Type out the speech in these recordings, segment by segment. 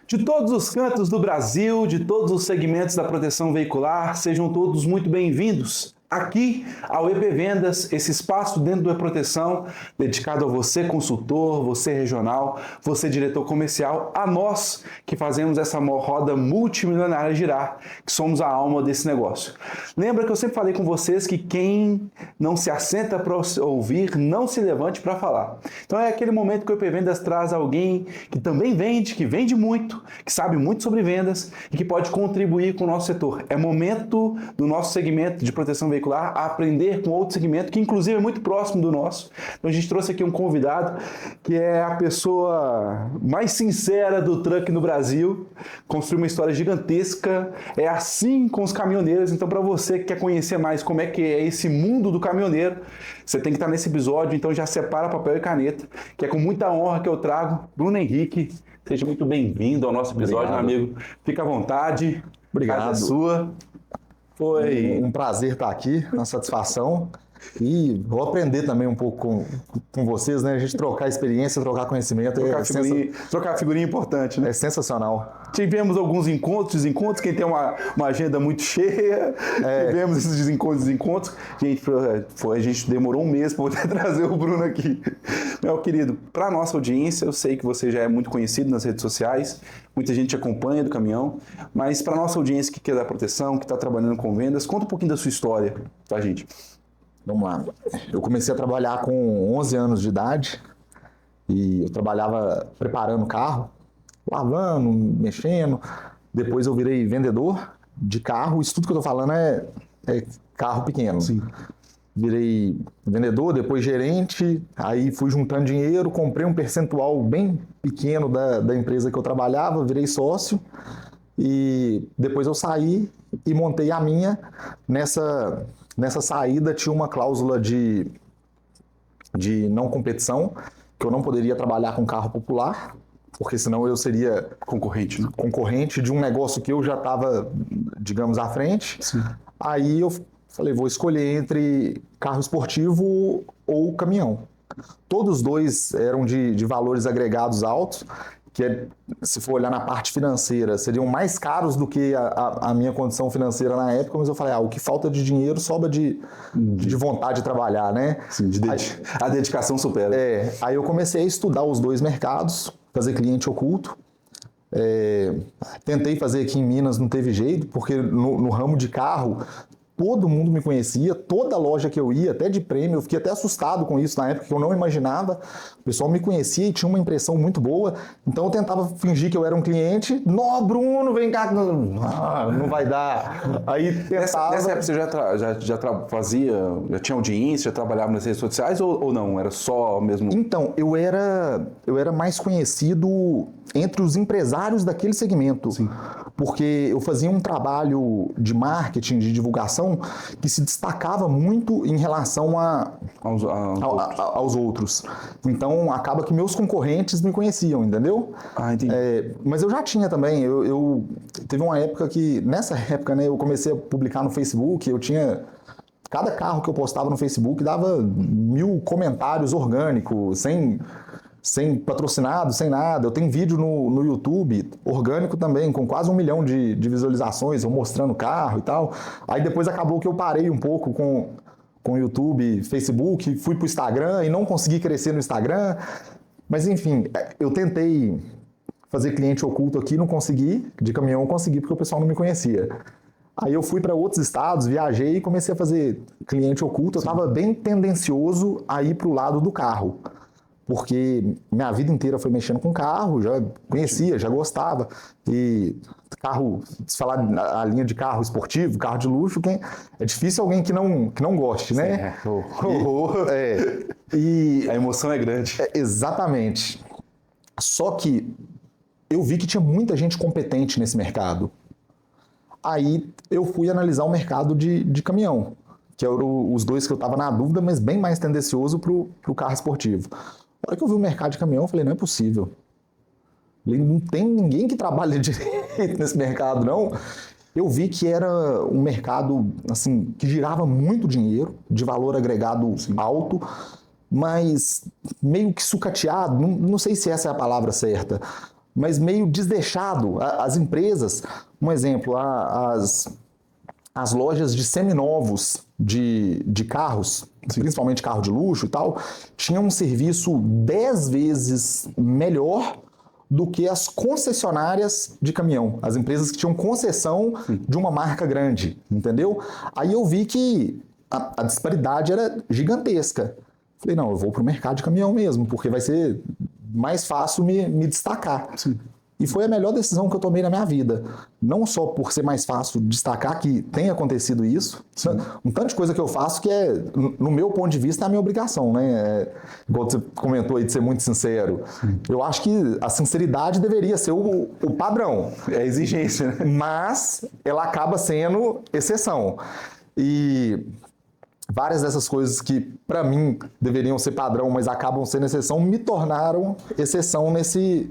De todos os cantos do Brasil, de todos os segmentos da proteção veicular, sejam todos muito bem-vindos aqui ao EP Vendas, esse espaço dentro do E-Proteção, dedicado a você consultor, você regional, você diretor comercial, a nós que fazemos essa roda multimilionária girar, que somos a alma desse negócio. Lembra que eu sempre falei com vocês que quem não se assenta para ouvir, não se levante para falar. Então é aquele momento que o EP Vendas traz alguém que também vende, que vende muito, que sabe muito sobre vendas e que pode contribuir com o nosso setor. É momento do nosso segmento de proteção veicular a aprender com outro segmento, que inclusive é muito próximo do nosso. Então a gente trouxe aqui um convidado que é a pessoa mais sincera do truck no Brasil, construiu uma história gigantesca, é assim com os caminhoneiros. Então para você que quer conhecer mais como é que é esse mundo do caminhoneiro, você tem que estar nesse episódio, então já separa papel e caneta, que é com muita honra que eu trago Bruno Henrique. Seja muito bem-vindo ao nosso episódio, meu amigo. Fica à vontade. Obrigado. Casa é sua. Foi um prazer estar aqui, uma satisfação. E vou aprender também um pouco com vocês, né? A gente trocar experiência, trocar conhecimento. Trocar figurinha é importante, né? É sensacional. Tivemos alguns encontros, quem tem uma agenda muito cheia. Tivemos esses desencontros. Gente, a gente demorou um mês para poder trazer o Bruno aqui. Meu querido, para a nossa audiência, eu sei que você já é muito conhecido nas redes sociais, muita gente acompanha do caminhão, mas para a nossa audiência que quer dar proteção, que está trabalhando com vendas, conta um pouquinho da sua história pra gente. Vamos lá. Eu comecei a trabalhar com 11 anos de idade e eu trabalhava preparando carro, lavando, mexendo. Depois eu virei vendedor de carro. Isso tudo que eu tô falando é carro pequeno. Sim. Virei vendedor, depois gerente, aí fui juntando dinheiro, comprei um percentual bem pequeno da empresa que eu trabalhava, virei sócio e depois eu saí e montei a minha. Nessa saída tinha uma cláusula de não competição, que eu não poderia trabalhar com carro popular, porque senão eu seria concorrente de um negócio que eu já estava, digamos, à frente. Sim. Aí eu falei, vou escolher entre carro esportivo ou caminhão. Todos dois eram de valores agregados altos, que se for olhar na parte financeira, seriam mais caros do que a minha condição financeira na época, mas eu falei, o que falta de dinheiro sobra de vontade de trabalhar, né? Sim, a dedicação supera. Aí eu comecei a estudar os dois mercados, fazer cliente oculto. Tentei fazer aqui em Minas, não teve jeito, porque no ramo de carro todo mundo me conhecia, toda loja que eu ia, até de prêmio, eu fiquei até assustado com isso na época, que eu não imaginava. O pessoal me conhecia e tinha uma impressão muito boa, então eu tentava fingir que eu era um cliente. Não, Bruno, vem cá, não vai dar. Aí tentava... Nessa época você já tinha audiência, já trabalhava nas redes sociais ou não? Era só mesmo... Então, eu era mais conhecido entre os empresários daquele segmento. Sim. Porque eu fazia um trabalho de marketing, de divulgação, que se destacava muito em relação aos outros. Então, acaba que meus concorrentes me conheciam, entendeu? Entendi. Mas eu já tinha também. Teve uma época que, nessa época, né, eu comecei a publicar no Facebook, eu tinha... Cada carro que eu postava no Facebook dava 1000 comentários orgânicos, sem patrocinado, sem nada. Eu tenho vídeo no YouTube, orgânico também, com quase 1 milhão de visualizações, eu mostrando o carro e tal. Aí depois acabou que eu parei um pouco com o YouTube, Facebook, fui pro Instagram e não consegui crescer no Instagram. Mas enfim, eu tentei fazer cliente oculto aqui, não consegui. De caminhão eu consegui porque o pessoal não me conhecia. Aí eu fui para outros estados, viajei e comecei a fazer cliente oculto. Eu estava bem tendencioso a ir pro lado do carro, porque minha vida inteira foi mexendo com carro, já conhecia, já gostava. E carro, se falar a linha de carro esportivo, carro de luxo, é difícil alguém que não goste, né? E a emoção é grande. Exatamente. Só que eu vi que tinha muita gente competente nesse mercado. Aí eu fui analisar o mercado de caminhão, que eram os dois que eu estava na dúvida, mas bem mais tendencioso para o carro esportivo. Na hora que eu vi o mercado de caminhão, eu falei, não é possível. Não tem ninguém que trabalha direito nesse mercado, não. Eu vi que era um mercado assim, que girava muito dinheiro, de valor agregado alto, mas meio que sucateado, não sei se essa é a palavra certa, mas meio desleixado. As empresas, um exemplo, as lojas de seminovos de carros, principalmente carro de luxo e tal, tinham um serviço 10 vezes melhor do que as concessionárias de caminhão, as empresas que tinham concessão de uma marca grande, entendeu? Aí eu vi que a disparidade era gigantesca. Falei, não, eu vou para o mercado de caminhão mesmo, porque vai ser mais fácil me destacar. Sim. E foi a melhor decisão que eu tomei na minha vida. Não só por ser mais fácil destacar que tem acontecido isso, um tanto de coisa que eu faço que é, no meu ponto de vista, é a minha obrigação, né? Igual você comentou aí de ser muito sincero. Eu acho que a sinceridade deveria ser o padrão. É a exigência, né? Mas ela acaba sendo exceção. E várias dessas coisas que, para mim, deveriam ser padrão, mas acabam sendo exceção, me tornaram exceção nesse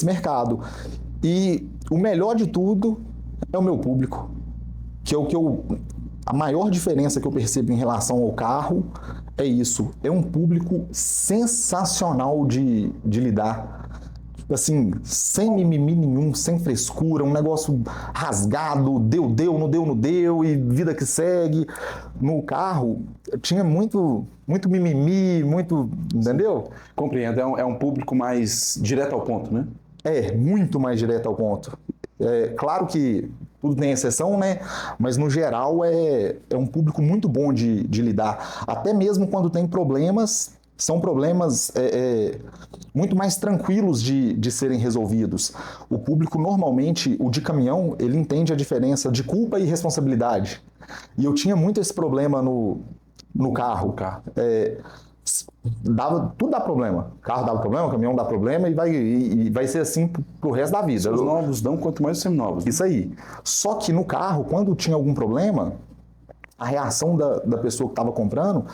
mercado. E o melhor de tudo é o meu público, que é o que a maior diferença que eu percebo em relação ao carro é isso. É um público sensacional de lidar. Assim, sem mimimi nenhum, sem frescura, um negócio rasgado, deu, não deu, e vida que segue. No carro, tinha muito mimimi, muito, entendeu? Compreendo, é um público mais direto ao ponto, né? É, muito mais direto ao ponto. É, claro que tudo tem exceção, né? Mas no geral é um público muito bom de lidar. Até mesmo quando tem problemas, são problemas muito mais tranquilos de serem resolvidos. O público, normalmente, o de caminhão, ele entende a diferença de culpa e responsabilidade. E eu tinha muito esse problema no carro. Tudo dá problema. Carro dá problema, caminhão dá problema e vai ser assim pro resto da vida. Os novos dão, quanto mais os seminovos. Isso aí. Só que no carro, quando tinha algum problema, a reação da pessoa que estava comprando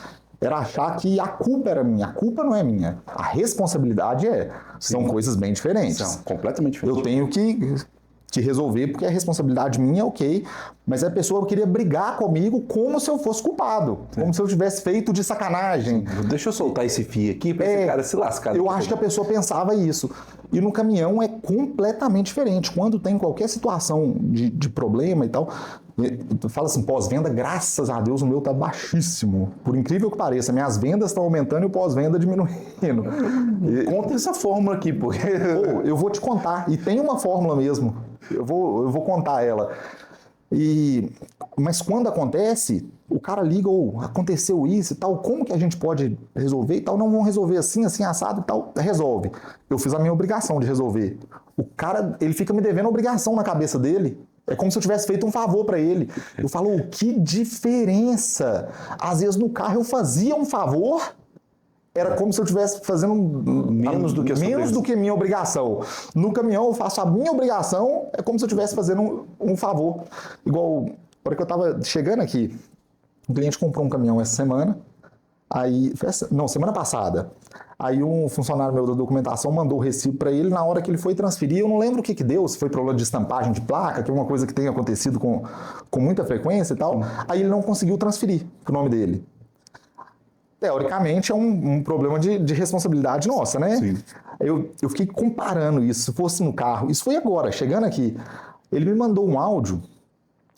era achar que a culpa era minha. A culpa não é minha. A responsabilidade é. São coisas bem diferentes. São completamente diferentes. Eu tenho que resolver porque é responsabilidade minha, ok. Mas a pessoa queria brigar comigo como se eu fosse culpado. Como se eu tivesse feito de sacanagem. Deixa eu soltar esse fio aqui para esse cara se lascar. Eu acho que a pessoa pensava isso. E no caminhão é completamente diferente. Quando tem qualquer situação de problema e tal, fala assim, pós-venda, graças a Deus o meu tá baixíssimo. Por incrível que pareça, minhas vendas estão aumentando e o pós-venda diminuindo. Conta essa fórmula aqui, porque... eu vou te contar. E tem uma fórmula mesmo. Eu vou contar ela. Mas quando acontece, o cara liga, aconteceu isso e tal, como que a gente pode resolver e tal? Não vão resolver assim, assado e tal, resolve. Eu fiz a minha obrigação de resolver. O cara, ele fica me devendo a obrigação na cabeça dele. É como se eu tivesse feito um favor para ele. Eu falo, que diferença! Às vezes no carro eu fazia um favor, era como se eu estivesse fazendo menos do que minha obrigação. No caminhão eu faço a minha obrigação, é como se eu estivesse fazendo um favor. Igual, na hora que eu estava chegando aqui, um cliente comprou um caminhão essa semana, semana passada. Aí um funcionário meu da documentação mandou o recibo para ele, na hora que ele foi transferir, eu não lembro o que deu, se foi problema de estampagem de placa, que é uma coisa que tem acontecido com muita frequência e tal. Aí ele não conseguiu transferir o nome dele. Teoricamente é um problema de responsabilidade nossa, né? Sim. Eu fiquei comparando isso, se fosse no carro. Isso foi agora, chegando aqui. Ele me mandou um áudio.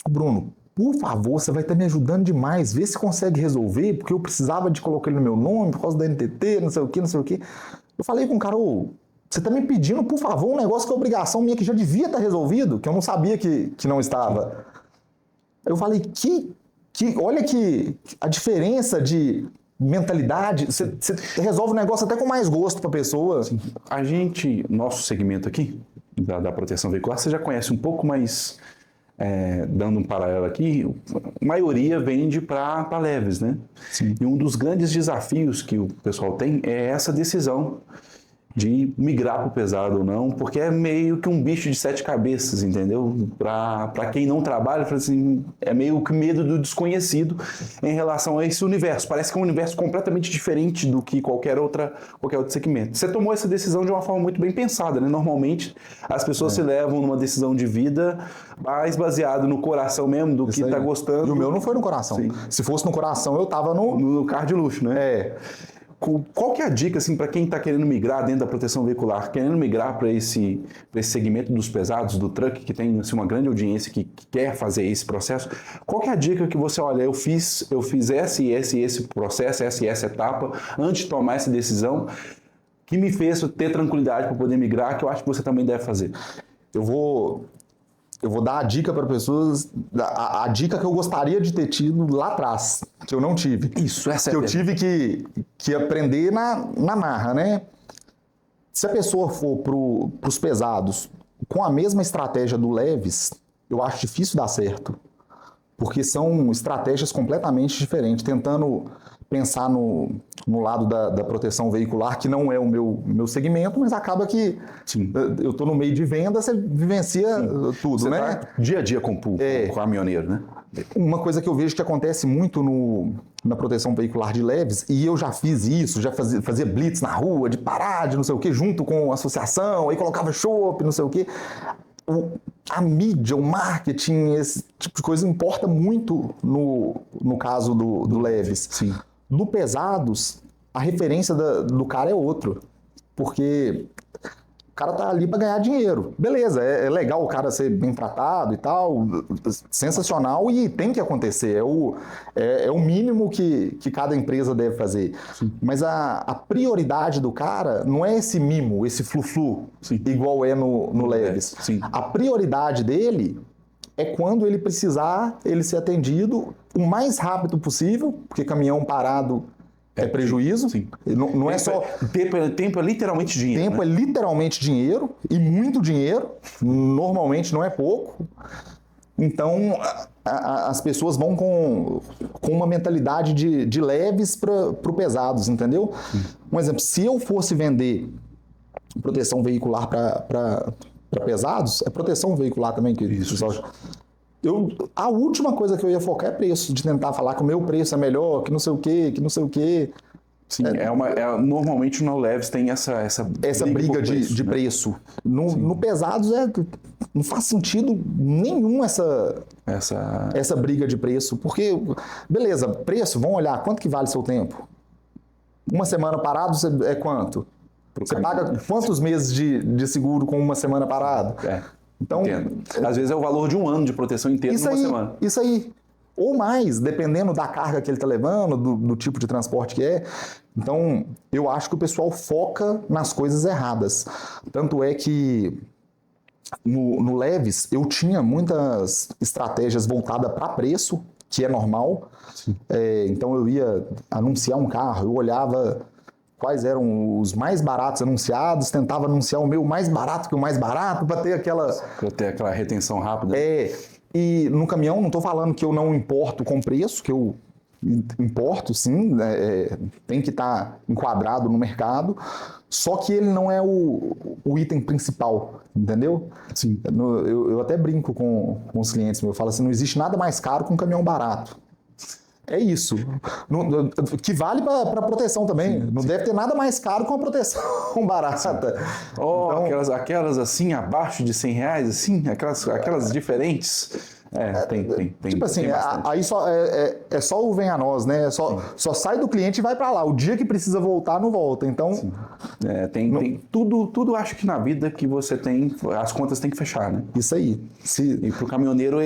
Bruno, por favor, você vai estar me ajudando demais. Vê se consegue resolver, porque eu precisava de colocar ele no meu nome por causa da NTT, não sei o quê. Eu falei com o cara, você está me pedindo, por favor, um negócio que é obrigação minha, que já devia estar resolvido, que eu não sabia que não estava. Eu falei, olha que a diferença de mentalidade, você resolve o negócio até com mais gosto para a pessoa. A gente, nosso segmento aqui, da proteção veicular, você já conhece um pouco, mas dando um paralelo aqui, a maioria vende para leves, né? Sim. E um dos grandes desafios que o pessoal tem é essa decisão de migrar para o pesado ou não, porque é meio que um bicho de 7 cabeças, entendeu? Para quem não trabalha, assim, é meio que medo do desconhecido em relação a esse universo. Parece que é um universo completamente diferente do que qualquer outro segmento. Você tomou essa decisão de uma forma muito bem pensada, né? Normalmente as pessoas se levam numa decisão de vida mais baseado no coração mesmo, do que está gostando. E o meu não foi no coração. Sim. Se fosse no coração, eu tava no carro de luxo, né? qual que é a dica assim, para quem está querendo migrar dentro da proteção veicular, querendo migrar para esse segmento dos pesados, do truck, que tem assim, uma grande audiência que quer fazer esse processo? Qual que é a dica que você, olha, eu fiz esse processo, essa etapa, antes de tomar essa decisão, que me fez ter tranquilidade para poder migrar, que eu acho que você também deve fazer? Eu vou dar a dica para pessoas, a dica que eu gostaria de ter tido lá atrás, que eu não tive. Isso, essa que eu tive que aprender na marra, né? Se a pessoa for para os pesados com a mesma estratégia do leves, eu acho difícil dar certo. Porque são estratégias completamente diferentes, tentando pensar no lado da proteção veicular, que não é o meu segmento, mas acaba que eu estou no meio de venda, você vivencia tudo, você né? Tá dia a dia com o caminhoneiro, né? Uma coisa que eu vejo que acontece muito na proteção veicular de leves, e eu já fiz isso, já fazia blitz na rua, de parar, de não sei o quê, junto com a associação, aí colocava chopp, não sei o quê. A mídia, o marketing, esse tipo de coisa importa muito no caso do leves. Sim. No pesados, a referência do cara é outro, porque o cara tá ali para ganhar dinheiro. Beleza, é legal o cara ser bem tratado e tal, sensacional, e tem que acontecer, é o mínimo que cada empresa deve fazer. Sim. Mas a prioridade do cara não é esse mimo, esse flu-flu, igual é no leves. Sim. A prioridade dele é quando ele precisar ele ser atendido o mais rápido possível, porque caminhão parado é prejuízo. Sim. Não é só... Tempo é literalmente dinheiro. Tempo, né? É literalmente dinheiro, e muito dinheiro, normalmente não é pouco. Então, as pessoas vão com uma mentalidade de leves para o pesados, entendeu? Um exemplo, se eu fosse vender proteção veicular para pesados, é proteção veicular também, que isso. A última coisa que eu ia focar é preço, de tentar falar que o meu preço é melhor, que não sei o quê. Sim, normalmente no leves tem essa briga de preço. No pesados não faz sentido nenhum essa briga de preço, porque, beleza, preço, vamos olhar, quanto que vale seu tempo? Uma semana parado é quanto? Você paga quantos meses de seguro com uma semana parado? Então, às vezes é o valor de um ano de proteção inteira numa semana. Isso aí. Ou mais, dependendo da carga que ele está levando, do tipo de transporte que é. Então, eu acho que o pessoal foca nas coisas erradas. Tanto é que no leves eu tinha muitas estratégias voltadas para preço, que é normal. Então eu ia anunciar um carro, eu olhava quais eram os mais baratos anunciados, tentava anunciar o meu mais barato que o mais barato, para ter aquela... Para ter aquela retenção rápida. E no caminhão, não estou falando que eu não importo com preço, que eu importo sim, tem que estar enquadrado no mercado, só que ele não é o item principal, entendeu? Sim. Eu até brinco com os clientes, eu falo assim, não existe nada mais caro que um caminhão barato. É isso. Que vale para proteção também. Não deve ter nada mais caro com a proteção barata. Então, aquelas assim, abaixo de R$100, assim, aquelas diferentes. Tem. Tipo assim, aí só, é só o vem a nós, né? Só sai do cliente e vai para lá. O dia que precisa voltar, não volta. Então. Tem tudo acho que na vida que você tem, as contas têm que fechar, né? Isso aí. E pro caminhoneiro,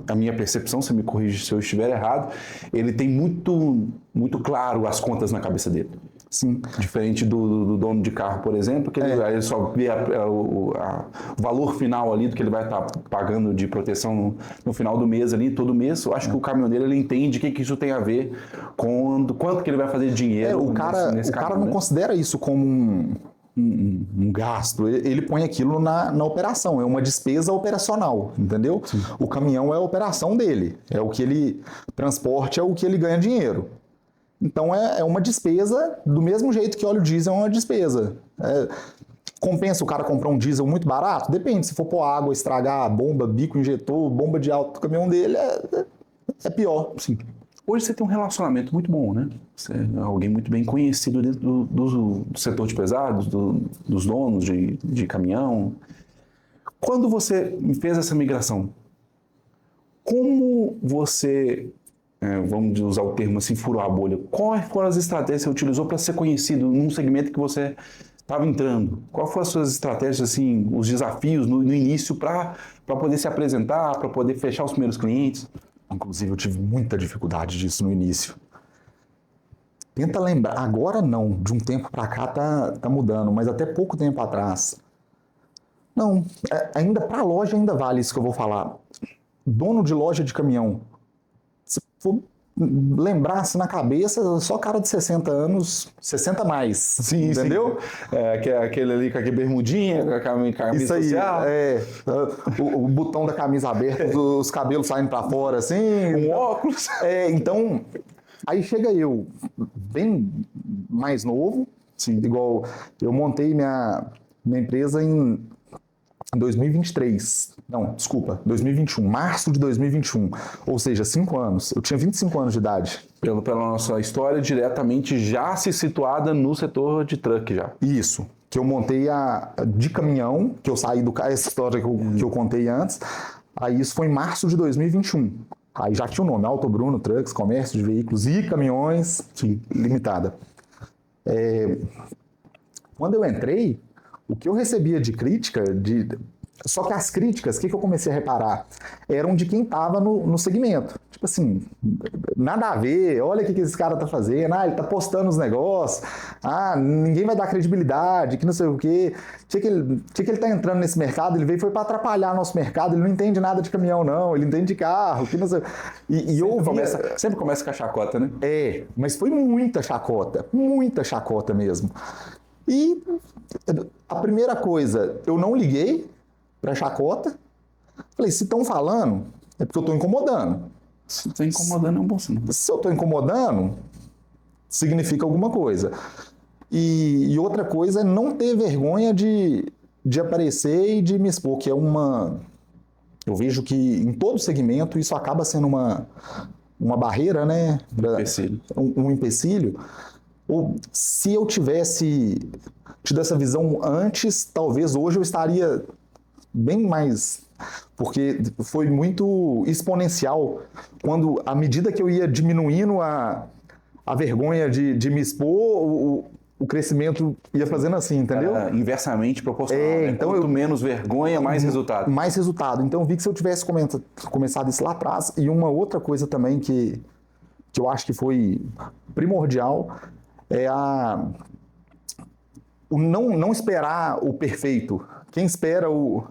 a minha percepção, você me corrige se eu estiver errado, ele tem muito claro as contas na cabeça dele. Sim. Diferente do dono de carro, por exemplo, que ele só vê o valor final ali do que ele vai estar pagando de proteção no final do mês ali, todo mês. Eu acho que o caminhoneiro, ele entende o que isso tem a ver com quanto que ele vai fazer de dinheiro. O cara não considera isso como um gasto, ele põe aquilo na operação, é uma despesa operacional, entendeu? Sim. O caminhão é a operação dele, é o que ele transporte, é o que ele ganha dinheiro. Então é uma despesa do mesmo jeito que óleo diesel é uma despesa. Compensa o cara comprar um diesel muito barato? Depende, se for pôr água, estragar a bomba, bico injetor, bomba de alto do caminhão dele, é pior. Sim. Hoje você tem um relacionamento muito bom, né? Você é alguém muito bem conhecido dentro do setor de pesados, dos donos de caminhão. Quando você fez essa migração, como você vamos usar o termo assim, furou a bolha. Quais foram as estratégias que você utilizou para ser conhecido num segmento que você estava entrando? Quais foram as suas estratégias, assim, os desafios no início para poder se apresentar, para poder fechar os primeiros clientes? Inclusive, eu tive muita dificuldade disso no início. Tenta lembrar, agora não, de um tempo para cá tá mudando, mas até pouco tempo atrás. Não, ainda para a loja ainda vale isso que eu vou falar. Dono de loja de caminhão, se for lembrar-se na cabeça, só cara de 60 anos, 60 mais, Sim, entendeu? Sim. Aquele ali com a bermudinha, com a camisa isso aí, social. O botão da camisa aberta, os cabelos saindo para fora, assim. Óculos. Então, aí chega eu, bem mais novo, Sim. Igual eu montei minha empresa em 2023. Não, desculpa, 2021, março de 2021. Ou seja, 5 anos. Eu tinha 25 anos de idade. Pela nossa história, diretamente já se situada no setor de truck já. Isso. Que eu montei de caminhão, que eu saí essa história que eu contei antes. Aí isso foi em março de 2021. Aí já tinha o nome, Auto Bruno Trucks, Comércio de Veículos e Caminhões, sim, Limitada. Quando eu entrei, o que eu recebia de crítica, só que as críticas, o que eu comecei a reparar? Eram de quem estava no segmento. Tipo assim, nada a ver, olha o que esse cara tá fazendo, ele tá postando os negócios, ninguém vai dar credibilidade, que não sei o quê. Tinha que ele tá entrando nesse mercado, ele veio foi para atrapalhar nosso mercado, ele não entende nada de caminhão não, ele entende de carro, que não sei. Sempre começa com a chacota, né? Mas foi muita chacota mesmo. E a primeira coisa, eu não liguei para chacota. Falei, se estão falando, é porque eu estou incomodando. Se está incomodando é um bom sinal. Se eu estou incomodando, significa alguma coisa. E outra coisa é não ter vergonha de aparecer e de me expor, que é uma... Eu vejo que em todo segmento isso acaba sendo uma barreira, né? Um empecilho. Ou se eu tivesse tido essa visão antes, talvez hoje eu estaria bem mais... Porque foi muito exponencial. Quando, à medida que eu ia diminuindo a vergonha de me expor, o crescimento ia fazendo assim, entendeu? Inversamente proporcional. Né? Então quanto menos vergonha, mais resultado. Mais resultado. Então eu vi que se eu tivesse começado isso lá atrás, e uma outra coisa também que eu acho que foi primordial, é o não esperar o perfeito. Quem espera o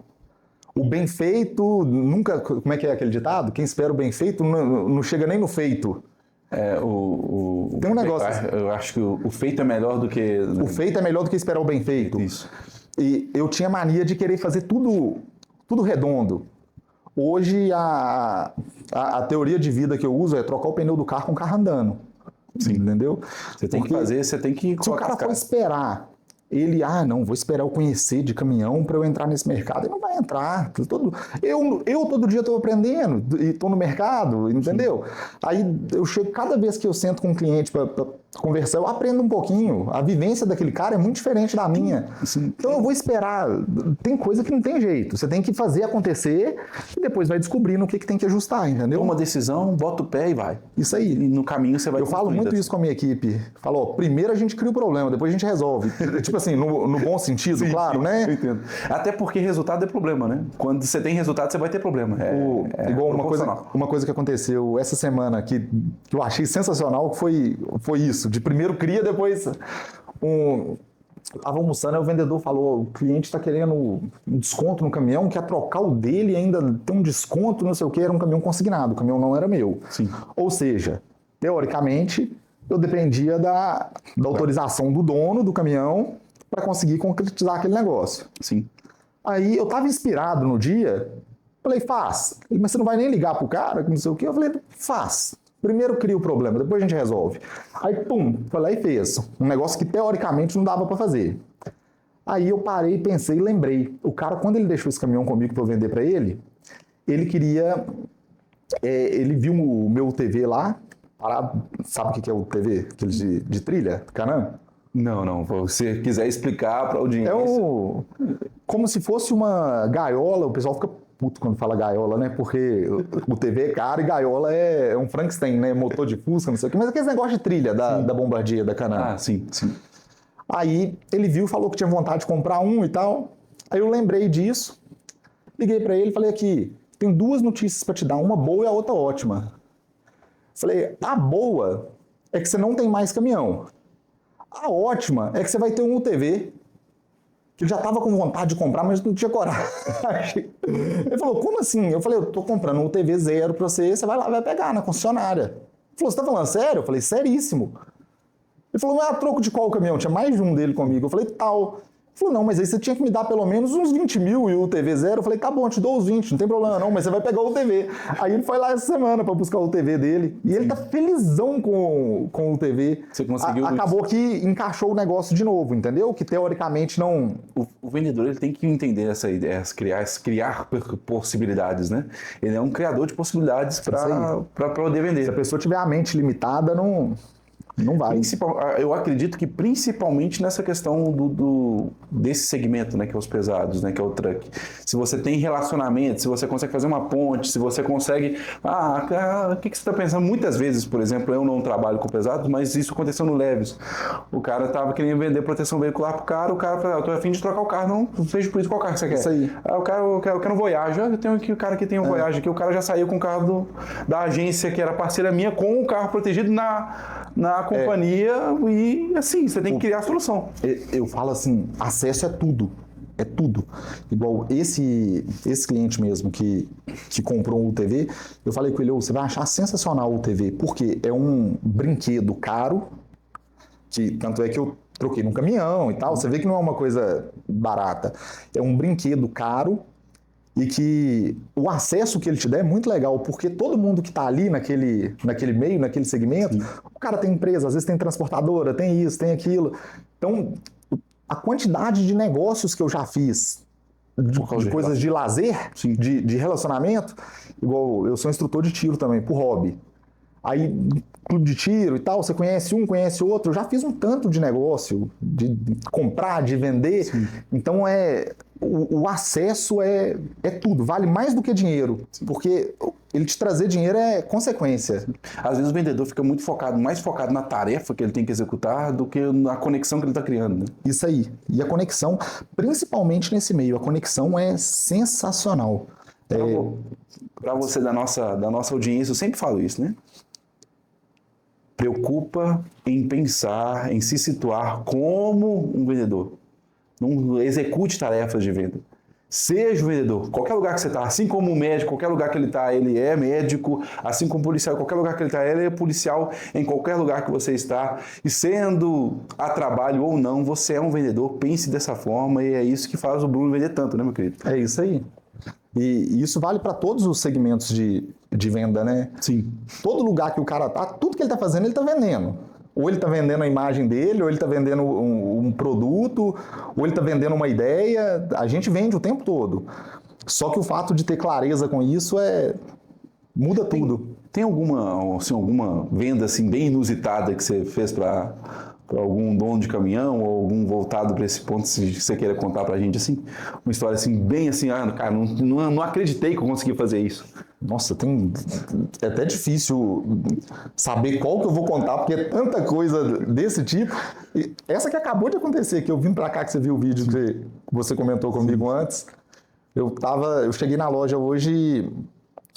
bem feito nunca... Como é que é aquele ditado? Quem espera o bem feito não chega nem no feito. Tem um negócio... Eu acho que o feito é melhor do que... O feito é melhor do que esperar o bem feito. Isso. E eu tinha mania de querer fazer tudo redondo. Hoje a teoria de vida que eu uso é trocar o pneu do carro com o carro andando. Sim. Entendeu? Você tem que fazer, você tem que... Se o cara for esperar, ele, não, vou esperar eu conhecer de caminhão para eu entrar nesse mercado. Ele não vai entrar. Eu todo dia estou aprendendo e estou no mercado, entendeu? Sim. Aí eu chego, cada vez que eu sento com um cliente para conversar, eu aprendo um pouquinho. A vivência daquele cara é muito diferente da minha. Sim. Então eu vou esperar. Tem coisa que não tem jeito. Você tem que fazer acontecer e depois vai descobrindo o que tem que ajustar, entendeu? Toma uma decisão, bota o pé e vai. Isso aí. E no caminho você vai... Eu falo muito isso com a minha equipe. Falo, primeiro a gente cria o problema, depois a gente resolve. Tipo assim, no bom sentido, sim, claro, sim, né? Eu entendo. Até porque resultado é problema, né? Quando você tem resultado, você vai ter problema. Igual uma coisa que aconteceu essa semana que eu achei sensacional, que foi isso. De primeiro cria, depois estava almoçando, aí o vendedor falou, o cliente está querendo um desconto no caminhão, quer trocar o dele e ainda tem um desconto, não sei o que, era um caminhão consignado, o caminhão não era meu. Sim. Ou seja, teoricamente, eu dependia da autorização do dono do caminhão para conseguir concretizar aquele negócio. Sim. Aí eu estava inspirado no dia, falei, faz. Mas você não vai nem ligar pro cara, não sei o que. Eu falei, faz. Primeiro cria o problema, depois a gente resolve. Aí, pum, foi lá e fez. Um negócio que teoricamente não dava para fazer. Aí eu parei, pensei e lembrei. O cara, quando ele deixou esse caminhão comigo para eu vender para ele, ele queria... ele viu o meu TV lá, parado. Sabe o que é o TV? Aqueles de trilha, Canan? Não. Se você quiser explicar para a audiência. Como se fosse uma gaiola, o pessoal fica puto quando fala gaiola, né? Porque o TV é caro e gaiola é um Frankenstein, né? Motor de Fusca, não sei o quê. Mas aquele negócio de trilha da Bombardier, da Can-Am. Ah, sim. Aí ele viu, falou que tinha vontade de comprar um e tal. Aí eu lembrei disso, liguei pra ele e falei aqui, tem 2 notícias pra te dar, uma boa e a outra ótima. Falei, a boa é que você não tem mais caminhão. A ótima é que você vai ter um UTV, que ele já estava com vontade de comprar, mas não tinha coragem. Ele falou, como assim? Eu falei, eu tô comprando um UTV 0 pra você, você vai lá, vai pegar na concessionária. Ele falou, você tá falando sério? Eu falei, seríssimo. Ele falou, mas a troco de qual caminhão? Tinha mais de um dele comigo. Eu falei, tal. Ele falou, não, mas aí você tinha que me dar pelo menos uns 20 mil e o UTV 0. Eu falei, tá bom, eu te dou os 20, não tem problema não, mas você vai pegar o UTV. Aí ele foi lá essa semana para buscar o UTV dele. E ele tá felizão com o UTV. Você conseguiu... Acabou que encaixou o negócio de novo, entendeu? Que teoricamente não... O vendedor ele tem que entender essa ideia, criar possibilidades, né? Ele é um criador de possibilidades para poder vender. Se a pessoa tiver a mente limitada, não vai. Eu acredito que principalmente nessa questão desse segmento, né, que é os pesados, né, que é o truck. Se você tem relacionamento, se você consegue fazer uma ponte, se você consegue... o que você está pensando? Muitas vezes, por exemplo, eu não trabalho com pesados, mas isso aconteceu no Leves. O cara estava querendo vender proteção veicular pro cara, o cara falou, eu tô a fim de trocar o carro, não seja por isso, qual carro que você quer? Isso aí. Eu quero um Voyage. Eu tenho aqui o cara que tem um Voyage aqui, o cara já saiu com o carro da agência que era parceira minha, com o carro protegido na companhia e assim, você tem que criar a solução. Eu falo assim, acesso é tudo. É tudo. Igual esse cliente mesmo que comprou um UTV, eu falei com ele, você vai achar sensacional o UTV, porque é um brinquedo caro, que tanto é que eu troquei num caminhão e tal, você vê que não é uma coisa barata. É um brinquedo caro, e que o acesso que ele te dá é muito legal, porque todo mundo que está ali naquele meio, naquele segmento, o cara tem empresa, às vezes tem transportadora, tem isso, tem aquilo. Então, a quantidade de negócios que eu já fiz, de coisas de lazer, de relacionamento, igual eu sou instrutor de tiro também, por hobby. Aí, clube de tiro e tal, você conhece um, conhece outro. Eu já fiz um tanto de negócio, de comprar, de vender. Sim. Então, o acesso é tudo, vale mais do que dinheiro. Sim. Porque ele te trazer dinheiro é consequência. Às vezes o vendedor fica muito mais focado na tarefa que ele tem que executar do que na conexão que ele está criando. Né? Isso aí. E a conexão, principalmente nesse meio, a conexão é sensacional. Para você da nossa audiência, eu sempre falo isso, né? Preocupa em pensar, em se situar como um vendedor. Não execute tarefas de venda. Seja um vendedor. Qualquer lugar que você está, assim como o médico, qualquer lugar que ele está, ele é médico. Assim como o policial, qualquer lugar que ele está, ele é policial. Em qualquer lugar que você está. E sendo a trabalho ou não, você é um vendedor. Pense dessa forma e é isso que faz o Bruno vender tanto, né, meu querido? É isso aí. E isso vale para todos os segmentos de venda, né? Sim. Todo lugar que o cara tá, tudo que ele tá fazendo, ele tá vendendo. Ou ele tá vendendo a imagem dele, ou ele tá vendendo um produto, ou ele tá vendendo uma ideia. A gente vende o tempo todo. Só que o fato de ter clareza com isso muda tudo. Tem alguma venda assim, bem inusitada que você fez para algum dono de caminhão ou algum voltado para esse ponto, se você queira contar para a gente assim, uma história assim, bem assim, cara, não acreditei que eu consegui fazer isso. Nossa, é até difícil saber qual que eu vou contar, porque é tanta coisa desse tipo. E essa que acabou de acontecer, que eu vim para cá, que você viu o vídeo que você comentou comigo antes, eu cheguei na loja hoje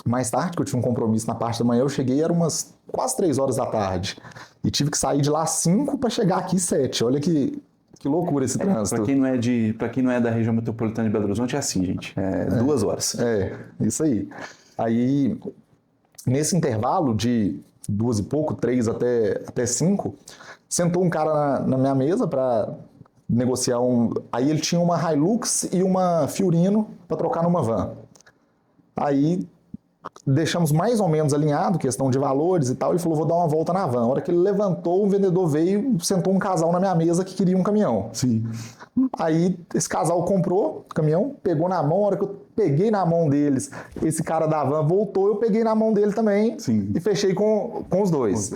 mais tarde, que eu tinha um compromisso na parte da manhã, eu cheguei, era umas quase 3 horas da tarde. E tive que sair de lá 5 para chegar aqui 7. Olha que loucura esse trânsito. Para quem não é da região metropolitana de Belo Horizonte, é assim, gente. 2 horas. Isso aí. Aí, nesse intervalo de 2 e pouco, 3 até 5, sentou um cara na minha mesa para negociar Aí ele tinha uma Hilux e uma Fiorino para trocar numa van. Aí deixamos mais ou menos alinhado, questão de valores e tal, ele falou, vou dar uma volta na van. A hora que ele levantou, o vendedor veio, sentou um casal na minha mesa que queria um caminhão. Sim. Aí esse casal comprou o caminhão, pegou na mão, a hora que eu peguei na mão deles, esse cara da van voltou, eu peguei na mão dele também. Sim. E fechei com os dois.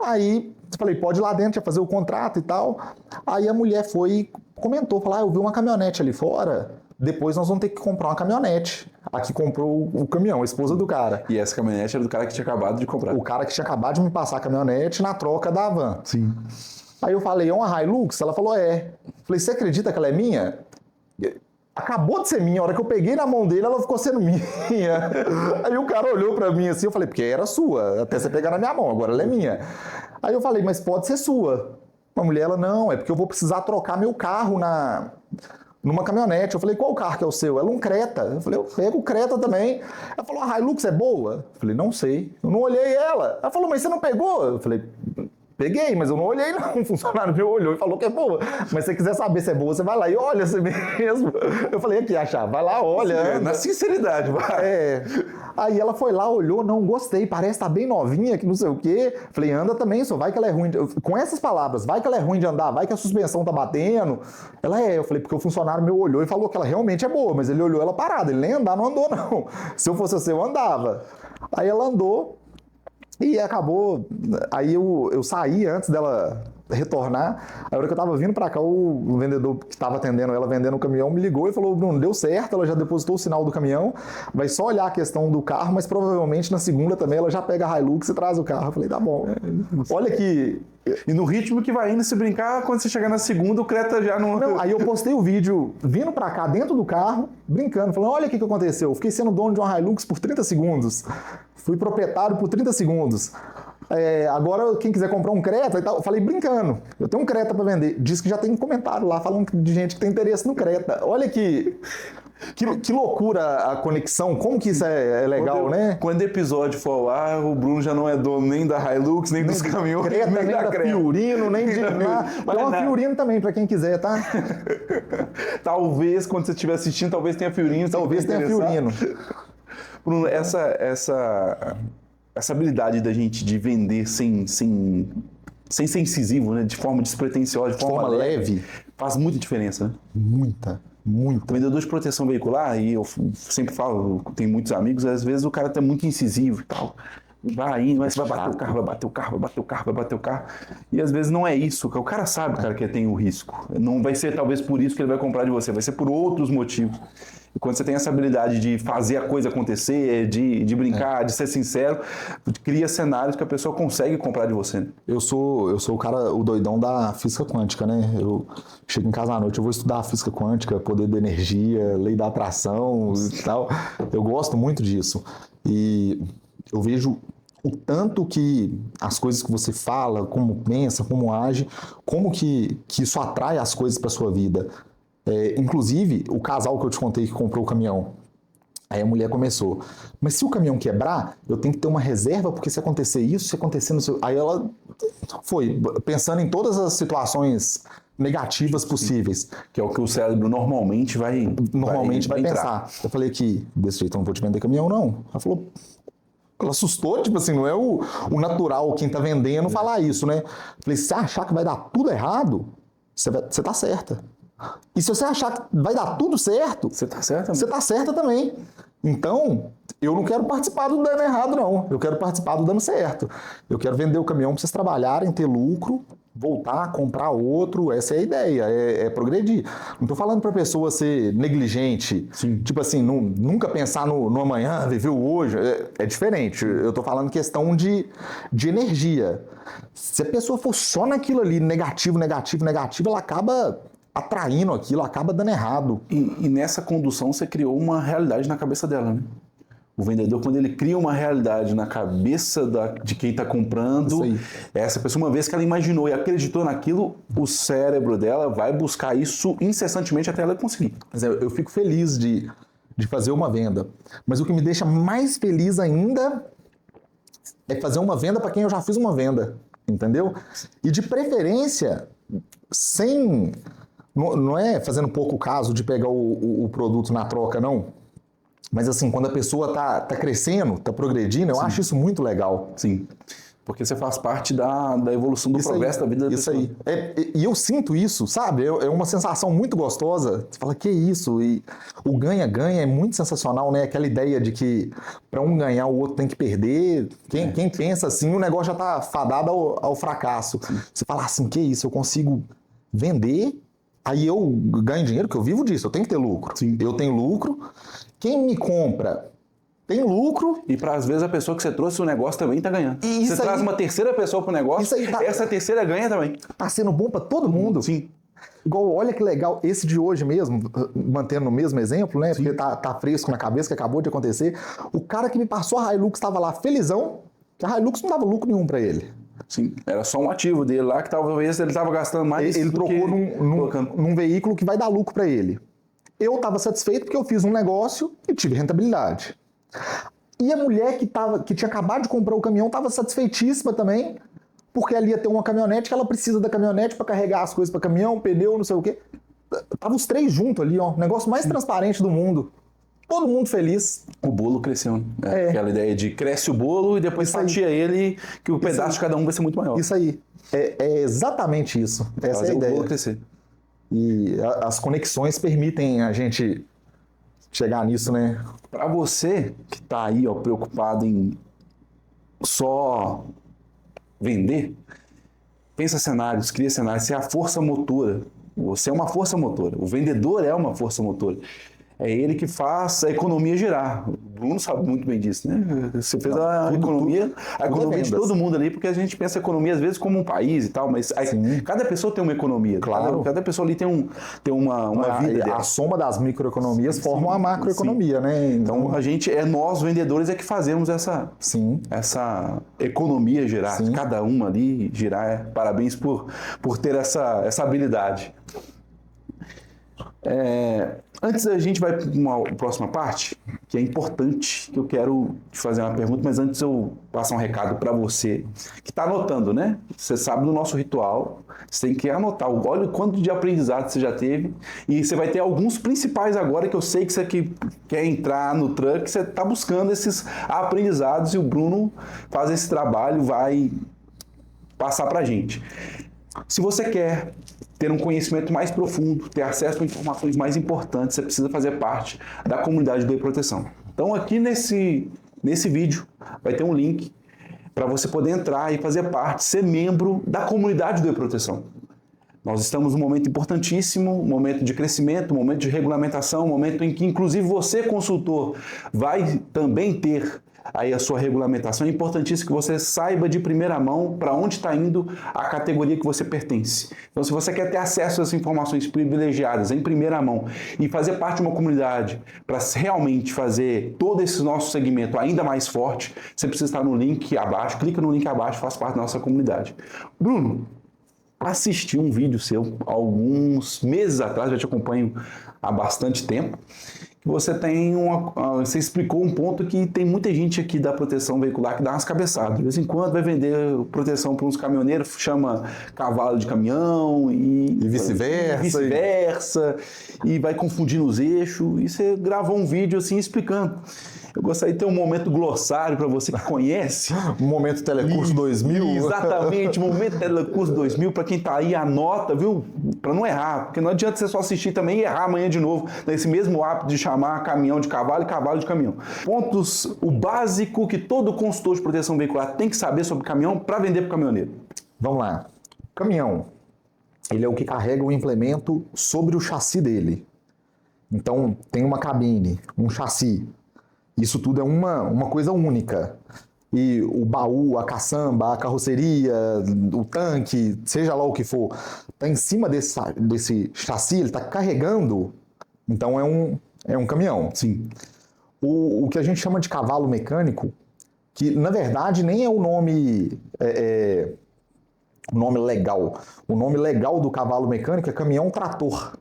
Aí falei, pode ir lá dentro, já fazer o contrato e tal. Aí a mulher foi e comentou, falou, eu vi uma caminhonete ali fora, depois nós vamos ter que comprar uma caminhonete. a que comprou o caminhão, a esposa do cara. E essa caminhonete era do cara que tinha acabado de comprar. O cara que tinha acabado de me passar a caminhonete na troca da van. Sim. Aí eu falei, é uma Hilux? Ela falou, é. Falei, você acredita que ela é minha? Acabou de ser minha. A hora que eu peguei na mão dele, ela ficou sendo minha. Aí o cara olhou pra mim assim, eu falei, porque era sua, até você pegar na minha mão, agora ela é minha. Aí eu falei, mas pode ser sua. A mulher, ela, não, é porque eu vou precisar trocar meu carro numa caminhonete. Eu falei, qual carro que é o seu? Ela, um Creta. Eu falei, eu pego o Creta também. Ela falou, a Hilux é boa? Eu falei, não sei. Eu não olhei ela. Ela falou, mas você não pegou? Eu falei, peguei, mas eu não olhei não. Um funcionário meu olhou e falou que é boa. Mas se você quiser saber se é boa, você vai lá e olha você mesmo. Eu falei, aqui, achar, vai lá, olha. Na sinceridade, vai. É. Aí ela foi lá, olhou, não gostei, parece estar bem novinha, que não sei o quê. Falei, anda também, só vai que ela é ruim. Com essas palavras, vai que ela é ruim de andar, vai que a suspensão tá batendo. Ela é, eu falei, porque o funcionário meu olhou e falou que ela realmente é boa, mas ele olhou ela parada, ele nem andar, não andou não. Se eu fosse assim, eu andava. Aí ela andou e acabou. Aí eu saí antes dela retornar. A hora que eu tava vindo pra cá, o vendedor que tava atendendo ela, vendendo o caminhão, me ligou e falou, Bruno, deu certo, ela já depositou o sinal do caminhão, vai só olhar a questão do carro, mas provavelmente na segunda também ela já pega a Hilux e traz o carro. Eu falei, tá bom. Olha que... E no ritmo que vai indo, se brincar, quando você chegar na segunda, o Creta já não... Não, aí eu postei o vídeo vindo pra cá dentro do carro, brincando, falando, olha o que aconteceu, eu fiquei sendo dono de uma Hilux por 30 segundos, fui proprietário por 30 segundos. Agora, quem quiser comprar um Creta e tal, eu falei brincando, eu tenho um Creta para vender. Diz que já tem comentário lá falando de gente que tem interesse no Creta. Olha que loucura a conexão, como que isso é legal, né? Quando o episódio for lá, o Bruno já não é dono nem da Hilux, nem dos caminhões, Creta, nem da Fiorino, nem de nada. Tem uma Fiorino também, para quem quiser, tá? Talvez, quando você estiver assistindo, talvez tenha Fiorino. Talvez tenha Fiorino. Bruno, essa habilidade da gente de vender sem ser incisivo, né? De forma despretensiosa, de forma leve, faz muita diferença, né? Muita. O vendedor de proteção veicular, e eu sempre falo, tenho muitos amigos, às vezes o cara tá muito incisivo e tal. Vai indo, mas vai bater o carro, vai bater o carro, vai bater o carro, vai bater o carro. E às vezes não é isso. O cara sabe, cara, que tem o risco. Não vai ser talvez por isso que ele vai comprar de você, vai ser por outros motivos. E quando você tem essa habilidade de fazer a coisa acontecer, de brincar, de ser sincero, cria cenários que a pessoa consegue comprar de você. Eu sou o cara, o doidão da física quântica, né? Eu chego em casa à noite, eu vou estudar física quântica, poder da energia, lei da atração e tal. Eu gosto muito disso. E eu vejo o tanto que as coisas que você fala, como pensa, como age, como que isso atrai as coisas para sua vida. Inclusive, o casal que eu te contei que comprou o caminhão, aí a mulher começou, mas se o caminhão quebrar, eu tenho que ter uma reserva, porque se acontecer isso, se acontecer no seu... Aí ela foi pensando em todas as situações negativas possíveis. Que é o que o cérebro normalmente vai pensar. Eu falei que, desse jeito, eu não vou te vender caminhão, não. Ela falou... Ela assustou, tipo assim, não é o natural quem tá vendendo falar isso, né? Eu falei, se você achar que vai dar tudo errado, você tá certa. E se você achar que vai dar tudo certo, você tá certa, você tá certa também. Então, eu não quero participar do dando errado, não. Eu quero participar do dando certo. Eu quero vender o caminhão para vocês trabalharem, ter lucro, voltar, comprar outro. Essa é a ideia, é progredir. Não tô falando pra pessoa ser negligente, tipo assim, nunca pensar no amanhã, viver o hoje. É diferente. Eu tô falando questão de energia. Se a pessoa for só naquilo ali, negativo, ela acaba atraindo aquilo, acaba dando errado. E nessa condução você criou uma realidade na cabeça dela, né? O vendedor, quando ele cria uma realidade na cabeça de quem está comprando, essa pessoa, uma vez que ela imaginou e acreditou naquilo, o cérebro dela vai buscar isso incessantemente até ela conseguir. Mas eu fico feliz de fazer uma venda. Mas o que me deixa mais feliz ainda é fazer uma venda para quem eu já fiz uma venda, entendeu? E de preferência, sem... Não é fazendo pouco caso de pegar o produto na troca, não. Mas assim, quando a pessoa tá crescendo, tá progredindo, eu acho isso muito legal. Sim. Porque você faz parte da evolução do progresso da vida da pessoa. Isso aí. E eu sinto isso, sabe? É uma sensação muito gostosa. Você fala, que isso? E o ganha-ganha é muito sensacional, né? Aquela ideia de que para um ganhar, o outro tem que perder. Quem pensa assim, o negócio já tá fadado ao fracasso. Sim. Você fala assim, que isso? Eu consigo vender Aí eu ganho dinheiro, porque eu vivo disso, eu tenho que ter lucro. Sim. Eu tenho lucro, quem me compra tem lucro. E para às vezes a pessoa que você trouxe o negócio também está ganhando. E você isso traz aí- uma terceira pessoa para o negócio, Isso aí tá- essa terceira ganha também. Tá sendo bom para todo mundo. Sim. Igual, olha que legal, esse de hoje mesmo, mantendo o mesmo exemplo, né? Porque tá fresco na cabeça, que acabou de acontecer. O cara que me passou a Hilux estava lá felizão, que a Hilux não dava lucro nenhum para ele. Sim, era só um ativo dele lá que talvez ele estava gastando mais. Ele do trocou que colocando. num veículo que vai dar lucro para ele. Eu estava satisfeito porque eu fiz um negócio e tive rentabilidade. E a mulher que tinha acabado de comprar o caminhão estava satisfeitíssima também, porque ali ia ter uma caminhonete que ela precisa da caminhonete para carregar as coisas para caminhão, pneu, não sei o quê. Tava os três juntos ali, ó, o negócio mais transparente do mundo. Todo mundo feliz. O bolo cresceu, né? É. Aquela ideia de cresce o bolo e depois Isso aí. fatia ele, que o pedaço aí. de cada um vai ser muito maior. Isso aí. É exatamente isso. Essa é Fazer a o bolo ideia. crescer. E as conexões permitem a gente chegar nisso, né? Para você que está aí, ó, preocupado em só vender, pensa cenários, cria cenários. Você é a força motora. Você é uma força motora. O vendedor é uma força motora. É ele que faz a economia girar. O Bruno sabe muito bem disso, né? Você fez a economia de vendas. todo mundo ali, porque a gente pensa a economia às vezes como um país e tal, mas cada pessoa tem uma economia. Claro. Cada pessoa ali tem uma vida dela. A soma das microeconomias forma a macroeconomia, né? Então nós vendedores é que fazemos essa economia girar, Sim. cada uma ali girar. Parabéns por ter essa habilidade. Antes a gente vai para uma próxima parte, que é importante, que eu quero te fazer uma pergunta, mas antes eu passar um recado para você que está anotando, né? Você sabe do nosso ritual, você tem que anotar. Olha o quanto de aprendizado você já teve e você vai ter alguns principais agora que eu sei que você quer entrar no truck, você está buscando esses aprendizados e o Bruno faz esse trabalho, vai passar para a gente. Se você quer ter um conhecimento mais profundo, ter acesso a informações mais importantes, você precisa fazer parte da comunidade do E-Proteção. Então aqui nesse vídeo vai ter um link para você poder entrar e fazer parte, ser membro da comunidade do E-Proteção. Nós estamos num momento importantíssimo, um momento de crescimento, um momento de regulamentação, um momento em que inclusive você, consultor, vai também ter aí a sua regulamentação. É importantíssimo que você saiba de primeira mão para onde está indo a categoria que você pertence. Então, se você quer ter acesso a essas informações privilegiadas em primeira mão e fazer parte de uma comunidade para realmente fazer todo esse nosso segmento ainda mais forte, você precisa estar no link abaixo, clica no link abaixo, faz parte da nossa comunidade. Bruno, assisti um vídeo seu alguns meses atrás, já te acompanho há bastante tempo, que você explicou um ponto que tem muita gente aqui da proteção veicular que dá umas cabeçadas. De vez em quando vai vender proteção para uns caminhoneiros, chama cavalo de caminhão e vice-versa, e vai confundindo os eixos. E você gravou um vídeo assim explicando. Eu gostaria de ter um momento glossário para você que conhece. Um momento Telecurso 2000. Exatamente, momento Telecurso 2000. Para quem está aí, anota, viu? Para não errar. Porque não adianta você só assistir também e errar amanhã de novo. Nesse mesmo hábito de chamar caminhão de cavalo e cavalo de caminhão. Pontos, o básico que todo consultor de proteção veicular tem que saber sobre caminhão para vender para o caminhoneiro. Vamos lá. Caminhão. Ele é o que carrega o implemento sobre o chassi dele. Então, tem uma cabine, um chassi. Isso tudo é uma coisa única. E o baú, a caçamba, a carroceria, o tanque, seja lá o que for, está em cima desse chassi, ele está carregando, então é um caminhão. Sim. O que a gente chama de cavalo mecânico, que na verdade nem é o nome legal. O nome legal do cavalo mecânico é caminhão-trator.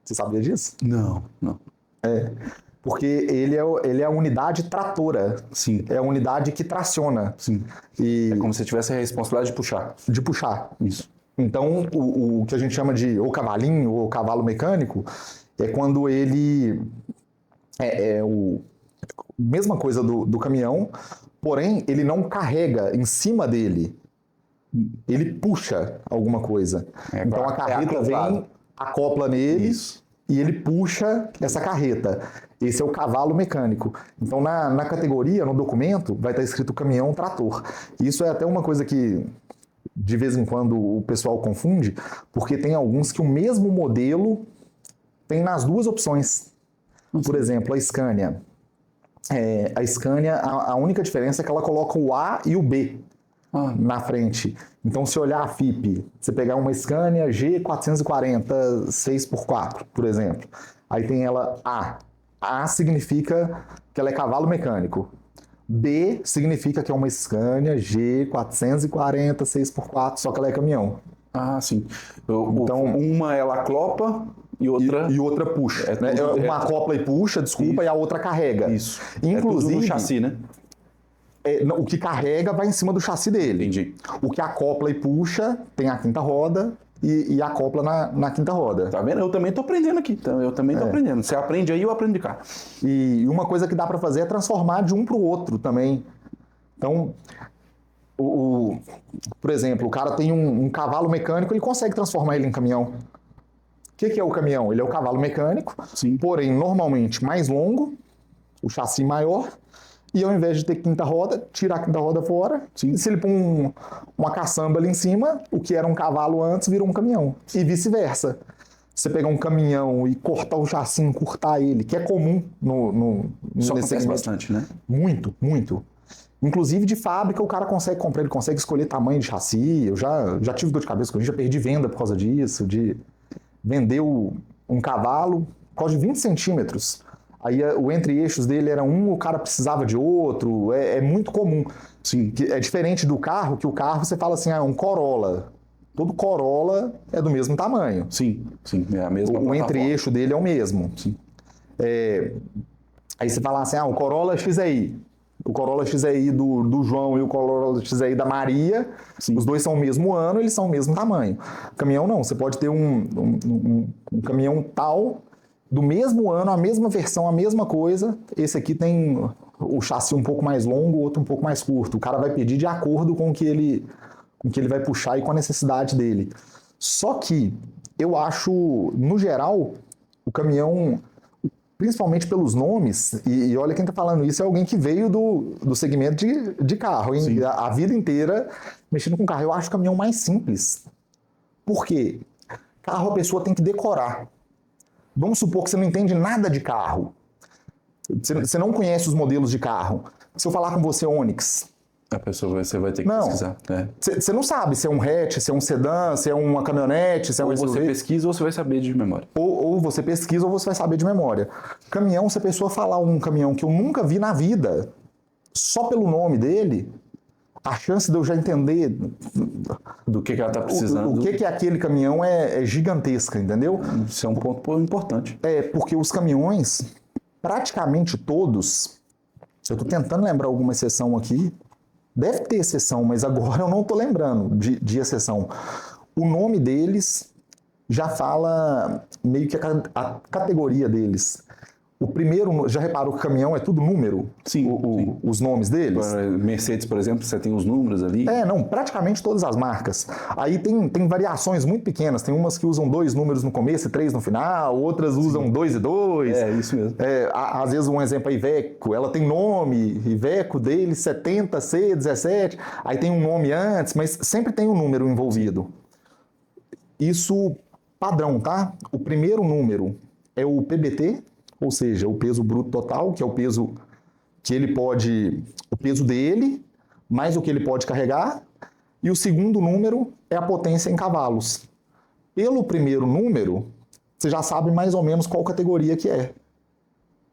Você sabia disso? Não. Porque ele é a unidade tratora. Sim. É a unidade que traciona. Sim. E É como se tivesse a responsabilidade de puxar. de puxar. Isso. Então, o que a gente chama de ou cavalinho ou cavalo mecânico é quando ele mesma coisa do caminhão, porém ele não carrega em cima dele. Ele puxa alguma coisa. Então a carreta vem, acopla nele. Isso. E ele puxa essa carreta. Esse é o cavalo mecânico. Então, na categoria, no documento, vai estar escrito caminhão-trator. Isso é até uma coisa que de vez em quando o pessoal confunde, porque tem alguns que o mesmo modelo tem nas duas opções. Por exemplo, a Scania. A Scania, a única diferença é que ela coloca o A e o B na frente. Então, se olhar a FIP, você pegar uma Scania G440 6x4, por exemplo, aí tem ela A. A significa que ela é cavalo mecânico. B significa que é uma Scania G440 6x4, só que ela é caminhão. Ah, sim. Então, uma ela acopla e outra... E outra puxa. Uma acopla e puxa, desculpa, Isso. E a outra carrega. Isso. Inclusive, tudo no chassi, né? O que carrega vai em cima do chassi dele. Entendi. O que acopla e puxa tem a quinta roda e acopla na quinta roda. Tá vendo? Eu também tô aprendendo aqui. Então, eu também tô aprendendo. Você aprende aí, eu aprendo de cá. E uma coisa que dá para fazer é transformar de um para o outro também. Então, por exemplo, o cara tem um cavalo mecânico, ele consegue transformar ele em caminhão. O que é o caminhão? Ele é o cavalo mecânico, Sim. Porém normalmente mais longo, o chassi maior, e ao invés de ter quinta roda, tira a quinta roda fora. Sim. E se ele põe uma caçamba ali em cima, o que era um cavalo antes virou um caminhão. E vice-versa. Você pegar um caminhão e cortar o chassi, encurtar ele, que é comum Isso nesse acontece bastante, né? Muito, muito. Inclusive de fábrica o cara consegue comprar, ele consegue escolher tamanho de chassi. Eu já tive dor de cabeça com isso, já perdi venda por causa disso, de vender um cavalo por causa de 20 centímetros. Aí o entre-eixos dele era um, o cara precisava de outro, é muito comum. Sim. É diferente do carro, que o carro você fala assim, um Corolla. Todo Corolla é do mesmo tamanho. Sim, é a mesma O entre-eixo dele é o mesmo. Sim. Aí você fala assim, o Corolla XEI. O Corolla XEI do João e o Corolla XEI da Maria, Sim. Os dois são o mesmo ano, eles são o mesmo tamanho. Caminhão não, você pode ter um caminhão tal, do mesmo ano, a mesma versão, a mesma coisa. Esse aqui tem o chassi um pouco mais longo, o outro um pouco mais curto. O cara vai pedir de acordo com o que ele vai puxar e com a necessidade dele. Só que eu acho, no geral, o caminhão, principalmente pelos nomes, e olha quem está falando isso, é alguém que veio do segmento de carro, hein? A vida inteira mexendo com carro. Eu acho o caminhão mais simples. Por quê? Carro a pessoa tem que decorar. Vamos supor que você não entende nada de carro. Você não conhece os modelos de carro. Se eu falar com você Onix, a pessoa você vai ter que pesquisar. Você não sabe se é um hatch, se é um sedã, se é uma caminhonete, se é um SUV. Ou você pesquisa ou você vai saber de memória. Ou você pesquisa ou você vai saber de memória. Caminhão, se a pessoa falar um caminhão que eu nunca vi na vida, só pelo nome dele, a chance de eu já entender do que ela está precisando. O que é aquele caminhão é gigantesca, entendeu? Isso é um ponto importante. Porque os caminhões, praticamente todos, eu estou tentando lembrar alguma exceção aqui, deve ter exceção, mas agora eu não estou lembrando de exceção. O nome deles já fala meio que a categoria deles. O primeiro, já reparou que o caminhão é tudo número? Sim. Os nomes deles? Mercedes, por exemplo, você tem os números ali. Não, praticamente todas as marcas. Aí tem variações muito pequenas. Tem umas que usam 2 números no começo e 3 no final, outras usam 2 e 2. Isso mesmo. Às vezes um exemplo é Iveco, ela tem nome, Iveco dele 70C17, aí tem um nome antes, mas sempre tem um número envolvido. Isso padrão, tá? O primeiro número é o PBT, ou seja, o peso bruto total, que é o peso que ele pode, o peso dele, mais o que ele pode carregar, e o segundo número é a potência em cavalos. Pelo primeiro número, você já sabe mais ou menos qual categoria que é.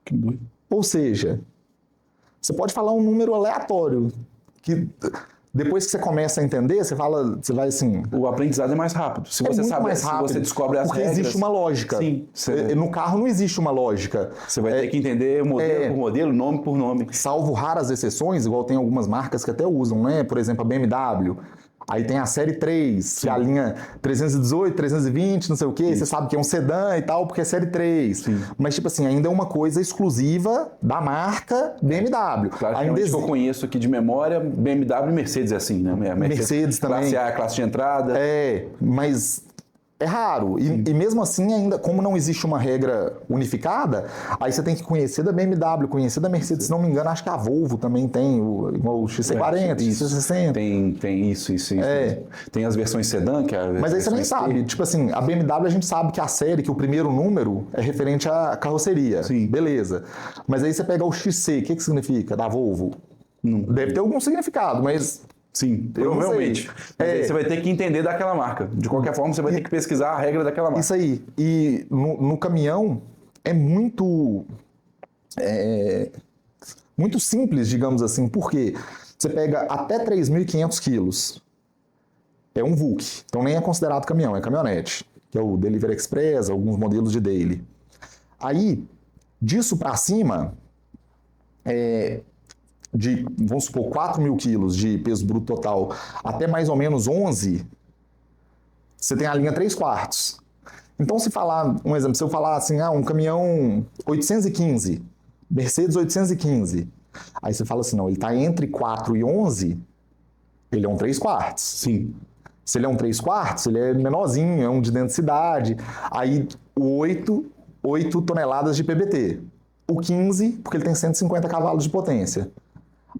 Que doido. Ou seja, você pode falar um número aleatório, que depois que você começa a entender, você vai assim... O aprendizado é mais rápido. Se você sabe, mais rápido, se você descobre as regras... Porque existe uma lógica. Sim. No carro não existe uma lógica. Você vai ter que entender modelo por modelo, nome por nome. Salvo raras exceções, igual tem algumas marcas que até usam, né? Por exemplo, a BMW. Aí tem a série 3, que é a linha 318, 320, não sei o quê. Isso. Você sabe que é um sedã e tal, porque é série 3. Sim. Mas, tipo assim, ainda é uma coisa exclusiva da marca BMW. Claro, ainda que eu conheço aqui de memória, BMW e Mercedes é assim, né? Mercedes também. Classe A, classe de entrada. Mas é raro. E mesmo assim, ainda, como não existe uma regra unificada, aí você tem que conhecer da BMW, conhecer da Mercedes. Se não me engano, acho que a Volvo também tem o XC40, XC60. Tem isso. Tem as versões sedã, que é a Mas aí você nem sabe. Tipo assim, a BMW a gente sabe que a série, que o primeiro número é referente à carroceria. Sim. Beleza. Mas aí você pega o XC, o que significa? Da Volvo? Não. Deve ter algum significado, mas... Sim, provavelmente. Você vai ter que entender daquela marca. De qualquer forma, você vai ter que pesquisar a regra daquela marca. Isso aí. E no caminhão é muito simples, digamos assim. Por quê? Você pega até 3.500 quilos. É um VUC. Então nem é considerado caminhão, é caminhonete. Que é o Delivery Express, alguns modelos de daily. Aí, disso para cima, vamos supor, 4.000 quilos de peso bruto total, até mais ou menos 11, você tem a linha 3/4. Então, se falar, um exemplo, se eu falar assim, um caminhão 815, Mercedes 815, aí você fala assim, não, ele está entre 4 e 11, ele é um 3/4. Sim. Se ele é um 3/4, ele é menorzinho, é um de densidade. Aí, o 8 toneladas de PBT. O 15, porque ele tem 150 cavalos de potência.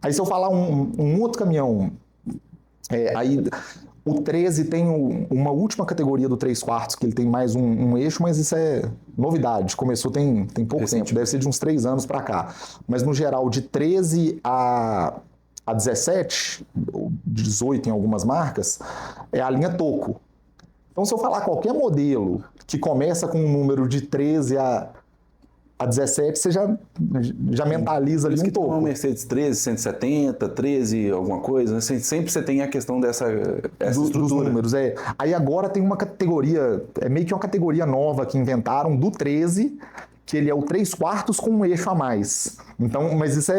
Aí se eu falar um outro caminhão, aí o 13 tem uma última categoria do 3/4, que ele tem mais um eixo, mas isso é novidade, começou tem pouco tempo, deve ser de uns 3 anos para cá. Mas no geral, de 13 a 17, ou 18 em algumas marcas, é a linha Toco. Então se eu falar qualquer modelo que começa com um número de 13 a 17, você já mentaliza ali um Toco. Uma Mercedes 13, 170, 13, alguma coisa. Sempre você tem a questão dessa estrutura. Dos números, Aí agora tem uma categoria, é meio que uma categoria nova que inventaram do 13, que ele é o 3/4 com um eixo a mais. Então, mas isso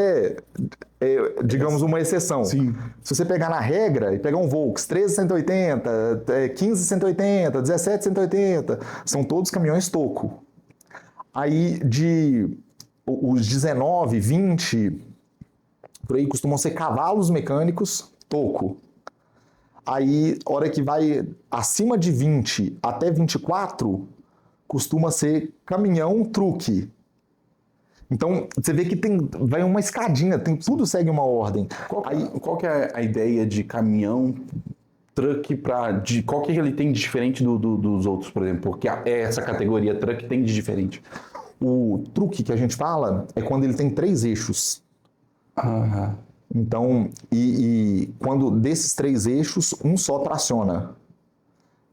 digamos, uma exceção. Sim. Se você pegar na regra e pegar um Volks 13.180, 15.180, 17.180, são todos caminhões Toco. Aí, os 19, 20, por aí costumam ser cavalos mecânicos Toco. Aí, hora que vai acima de 20 até 24, costuma ser caminhão truque. Então, você vê que vai uma escadinha, tudo segue uma ordem. Qual que é a ideia de caminhão truck qual que ele tem de diferente dos outros, por exemplo? Porque essa categoria truck tem de diferente. O truque que a gente fala é quando ele tem 3 eixos. Então, quando desses 3 eixos, um só traciona.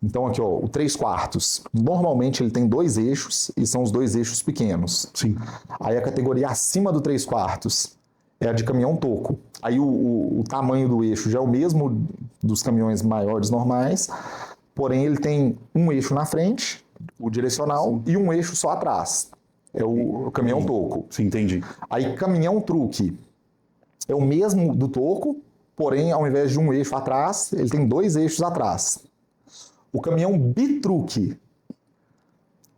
Então aqui, o 3/4. Normalmente ele tem 2 eixos e são os 2 eixos pequenos. Sim. Aí a categoria acima do 3/4 é a de caminhão Toco. Aí o tamanho do eixo já é o mesmo dos caminhões maiores normais, porém ele tem um eixo na frente, o direcional, sim, e um eixo só atrás. É o caminhão Toco. Sim, entendi. Aí caminhão truque é o mesmo do Toco, porém ao invés de um eixo atrás, ele tem 2 eixos atrás. O caminhão bitruque,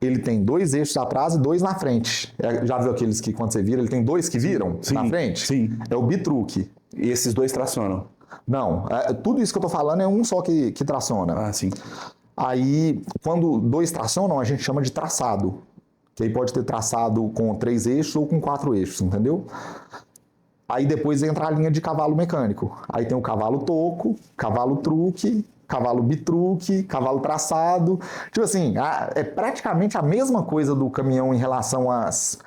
ele tem 2 eixos atrás e 2 na frente. Já viu aqueles que quando você vira, ele tem 2 que viram, sim, na frente? Sim. É o bitruque. E esses 2 tracionam? Não, tudo isso que eu tô falando é um só que traciona. Sim. Aí, quando 2 tracionam, a gente chama de traçado. Que aí pode ter traçado com 3 eixos ou com 4 eixos, entendeu? Aí depois entra a linha de cavalo mecânico. Aí tem o cavalo Toco, cavalo truque, cavalo bitruque, cavalo traçado. Tipo assim, é praticamente a mesma coisa do caminhão em relação às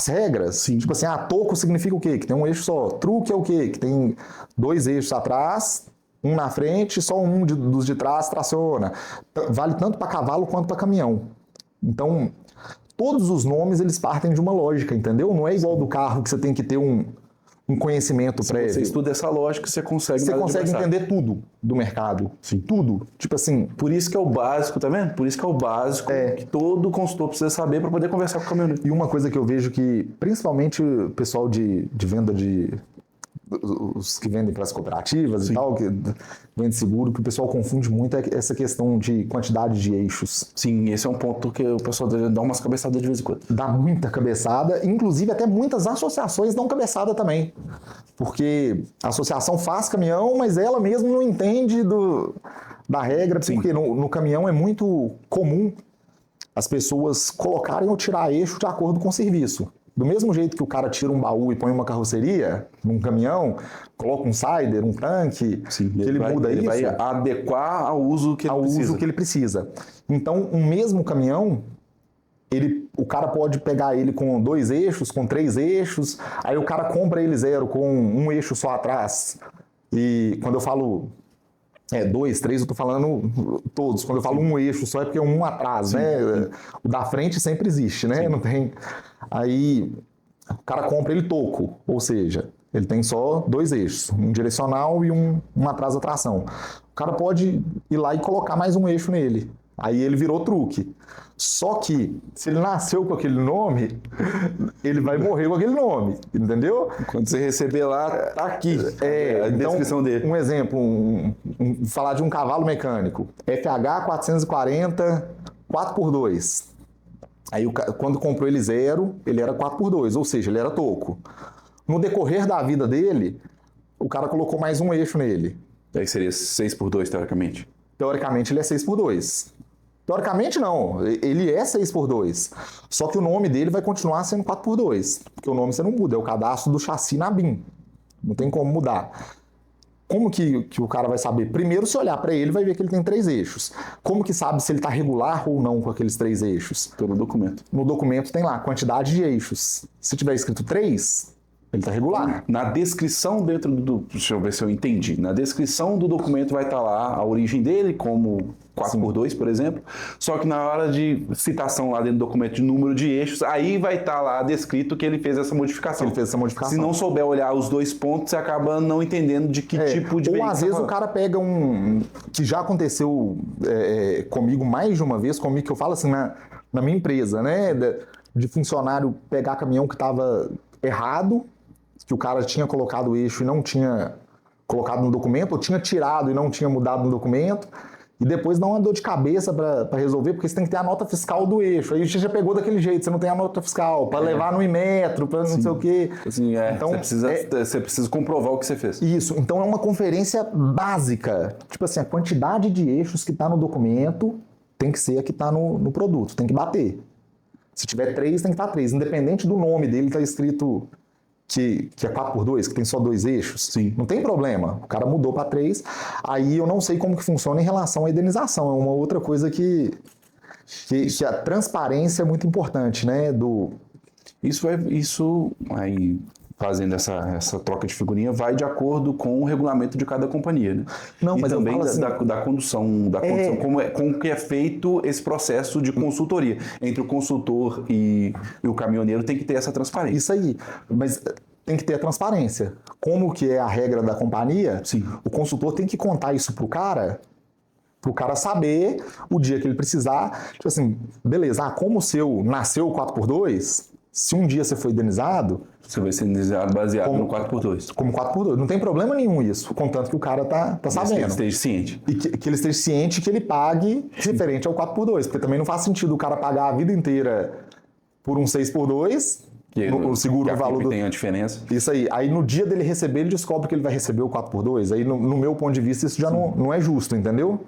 regras. Sim. Tipo assim, Toco significa o quê? Que tem um eixo só. Truque é o quê? Que tem 2 eixos atrás, um na frente, só um dos de trás traciona. Vale tanto para cavalo quanto para caminhão. Então, todos os nomes, eles partem de uma lógica, entendeu? Não é igual do carro que você tem que ter um conhecimento prévio. Você estuda essa lógica, você consegue entender tudo do mercado. Sim. Tudo. Tipo assim... Por isso que é o básico, tá vendo? Por isso que é o básico que todo consultor precisa saber para poder conversar com o caminhoneiro. E uma coisa que eu vejo que, principalmente o pessoal de venda os que vendem para as cooperativas, sim, e tal, que vende seguro, que o pessoal confunde muito essa questão de quantidade de eixos. Sim, esse é um ponto que o pessoal dá umas cabeçadas de vez em quando. Dá muita cabeçada, inclusive até muitas associações dão cabeçada também. Porque a associação faz caminhão, mas ela mesma não entende da regra, porque no caminhão é muito comum as pessoas colocarem ou tirar eixo de acordo com o serviço. Do mesmo jeito que o cara tira um baú e põe uma carroceria num caminhão, coloca um sider, um tanque, Sim, que ele muda ele isso. vai adequar ao uso que ele precisa. Então, um mesmo caminhão, o cara pode pegar ele com 2 eixos, com 3 eixos, aí o cara compra ele zero com um eixo só atrás. E quando eu falo 2, 3, eu tô falando todos. Quando eu falo um eixo só é porque é um atrás, né? O da frente sempre existe, né? Não tem... Aí o cara compra ele toco, ou seja, ele tem só 2 eixos, um direcional e um atrás da tração. O cara pode ir lá e colocar mais um eixo nele. Aí ele virou truque. Só que, se ele nasceu com aquele nome, ele vai morrer com aquele nome, entendeu? Quando você receber lá, tá aqui a descrição então, dele. Um exemplo, falar de um cavalo mecânico, FH 440 4x2. Aí, quando comprou ele zero, ele era 4x2, ou seja, ele era toco. No decorrer da vida dele, o cara colocou mais um eixo nele. Aí seria 6x2, teoricamente. Teoricamente, ele é 6x2. Teoricamente, não. Ele é 6x2. Só que o nome dele vai continuar sendo 4x2. Porque o nome você não muda, é o cadastro do chassi na BIM. Não tem como mudar. Como que o cara vai saber? Primeiro, se olhar para ele, vai ver que ele tem 3 eixos. Como que sabe se ele está regular ou não com aqueles 3 eixos? Pelo documento. No documento tem lá, quantidade de eixos. Se tiver escrito 3, ele está regular. Na descrição dentro do... Deixa eu ver se eu entendi. Na descrição do documento vai estar lá a origem dele, como 4x2, por exemplo. Só que na hora de citação lá dentro do documento de número de eixos, aí vai estar lá descrito que ele fez essa modificação. Ele fez essa modificação. Se não souber olhar os 2 pontos, você acaba não entendendo de que tipo de... Ou às vezes o cara pega que já aconteceu comigo mais de uma vez, comigo que eu falo assim, na minha empresa, né? De funcionário pegar caminhão que estava errado, que o cara tinha colocado o eixo e não tinha colocado no documento, ou tinha tirado e não tinha mudado no documento, e depois dá uma dor de cabeça para resolver, porque você tem que ter a nota fiscal do eixo. Aí você já pegou daquele jeito, você não tem a nota fiscal, para levar no Inmetro, para não sei o quê. Assim, então, você precisa comprovar o que você fez. Isso, então é uma conferência básica. Tipo assim, a quantidade de eixos que está no documento tem que ser a que está no produto, tem que bater. Se tiver 3, tem que estar 3. Independente do nome dele, está escrito que é 4x2, que tem só 2 eixos. Sim. Não tem problema. O cara mudou para 3. Aí eu não sei como que funciona em relação à indenização. É uma outra coisa que a transparência é muito importante, né? Isso aí, fazendo essa troca de figurinha, vai de acordo com o regulamento de cada companhia, né? Não, e mas também eu falo assim, da condução, como que é feito esse processo de consultoria. Entre o consultor e o caminhoneiro tem que ter essa transparência. Isso aí, mas tem que ter a transparência. Como que é a regra da companhia, Sim. O consultor tem que contar isso pro cara saber o dia que ele precisar. Tipo assim, beleza, como o seu nasceu 4x2, se um dia você foi indenizado... Você vai ser indenizado baseado no 4x2. Como 4x2. Não tem problema nenhum isso, contanto que o cara tá sabendo. Que ele esteja ciente. E que ele esteja ciente que ele pague referente ao 4x2, porque também não faz sentido o cara pagar a vida inteira por um 6x2, o seguro, o valor tem a diferença. Isso aí. Aí no dia dele receber, ele descobre que ele vai receber o 4x2. Aí no meu ponto de vista, isso já não é justo, entendeu?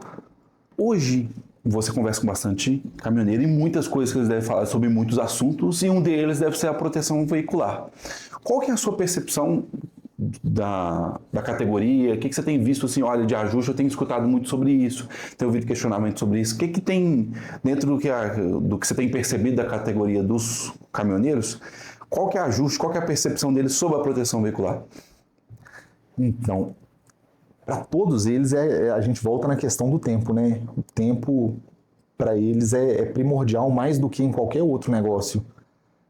Hoje, você conversa com bastante caminhoneiro e muitas coisas que eles devem falar sobre muitos assuntos, e um deles deve ser a proteção veicular. Qual que é a sua percepção da categoria? O que você tem visto, assim, olha, de ajuste? Eu tenho escutado muito sobre isso, tenho ouvido questionamento sobre isso. O que tem, dentro do que você tem percebido da categoria dos caminhoneiros, qual que é o ajuste, qual que é a percepção deles sobre a proteção veicular? Então, para todos eles, a gente volta na questão do tempo, né? O tempo, para eles, é primordial mais do que em qualquer outro negócio.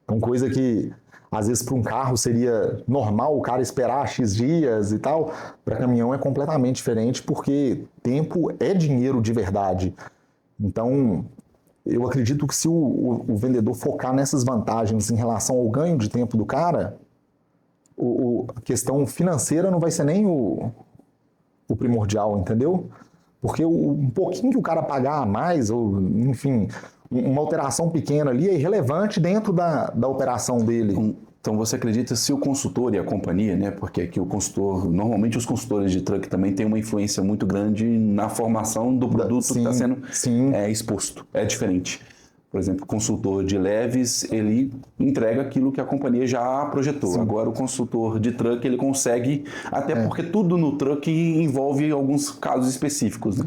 É uma coisa que, às vezes, para um carro seria normal o cara esperar X dias e tal. Para caminhão é completamente diferente, porque tempo é dinheiro de verdade. Então, eu acredito que se o vendedor focar nessas vantagens em relação ao ganho de tempo do cara, a questão financeira não vai ser nem o primordial, entendeu? Porque um pouquinho que o cara pagar a mais, ou enfim, uma alteração pequena ali é irrelevante dentro da operação dele. Então você acredita se o consultor e a companhia, né? Porque aqui o consultor, normalmente os consultores de truck também têm uma influência muito grande na formação do produto que está sendo exposto. É diferente. Por exemplo, o consultor de leves, ele entrega aquilo que a companhia já projetou. Sim. Agora, o consultor de truck, ele consegue, até porque tudo no truck envolve alguns casos específicos. Né?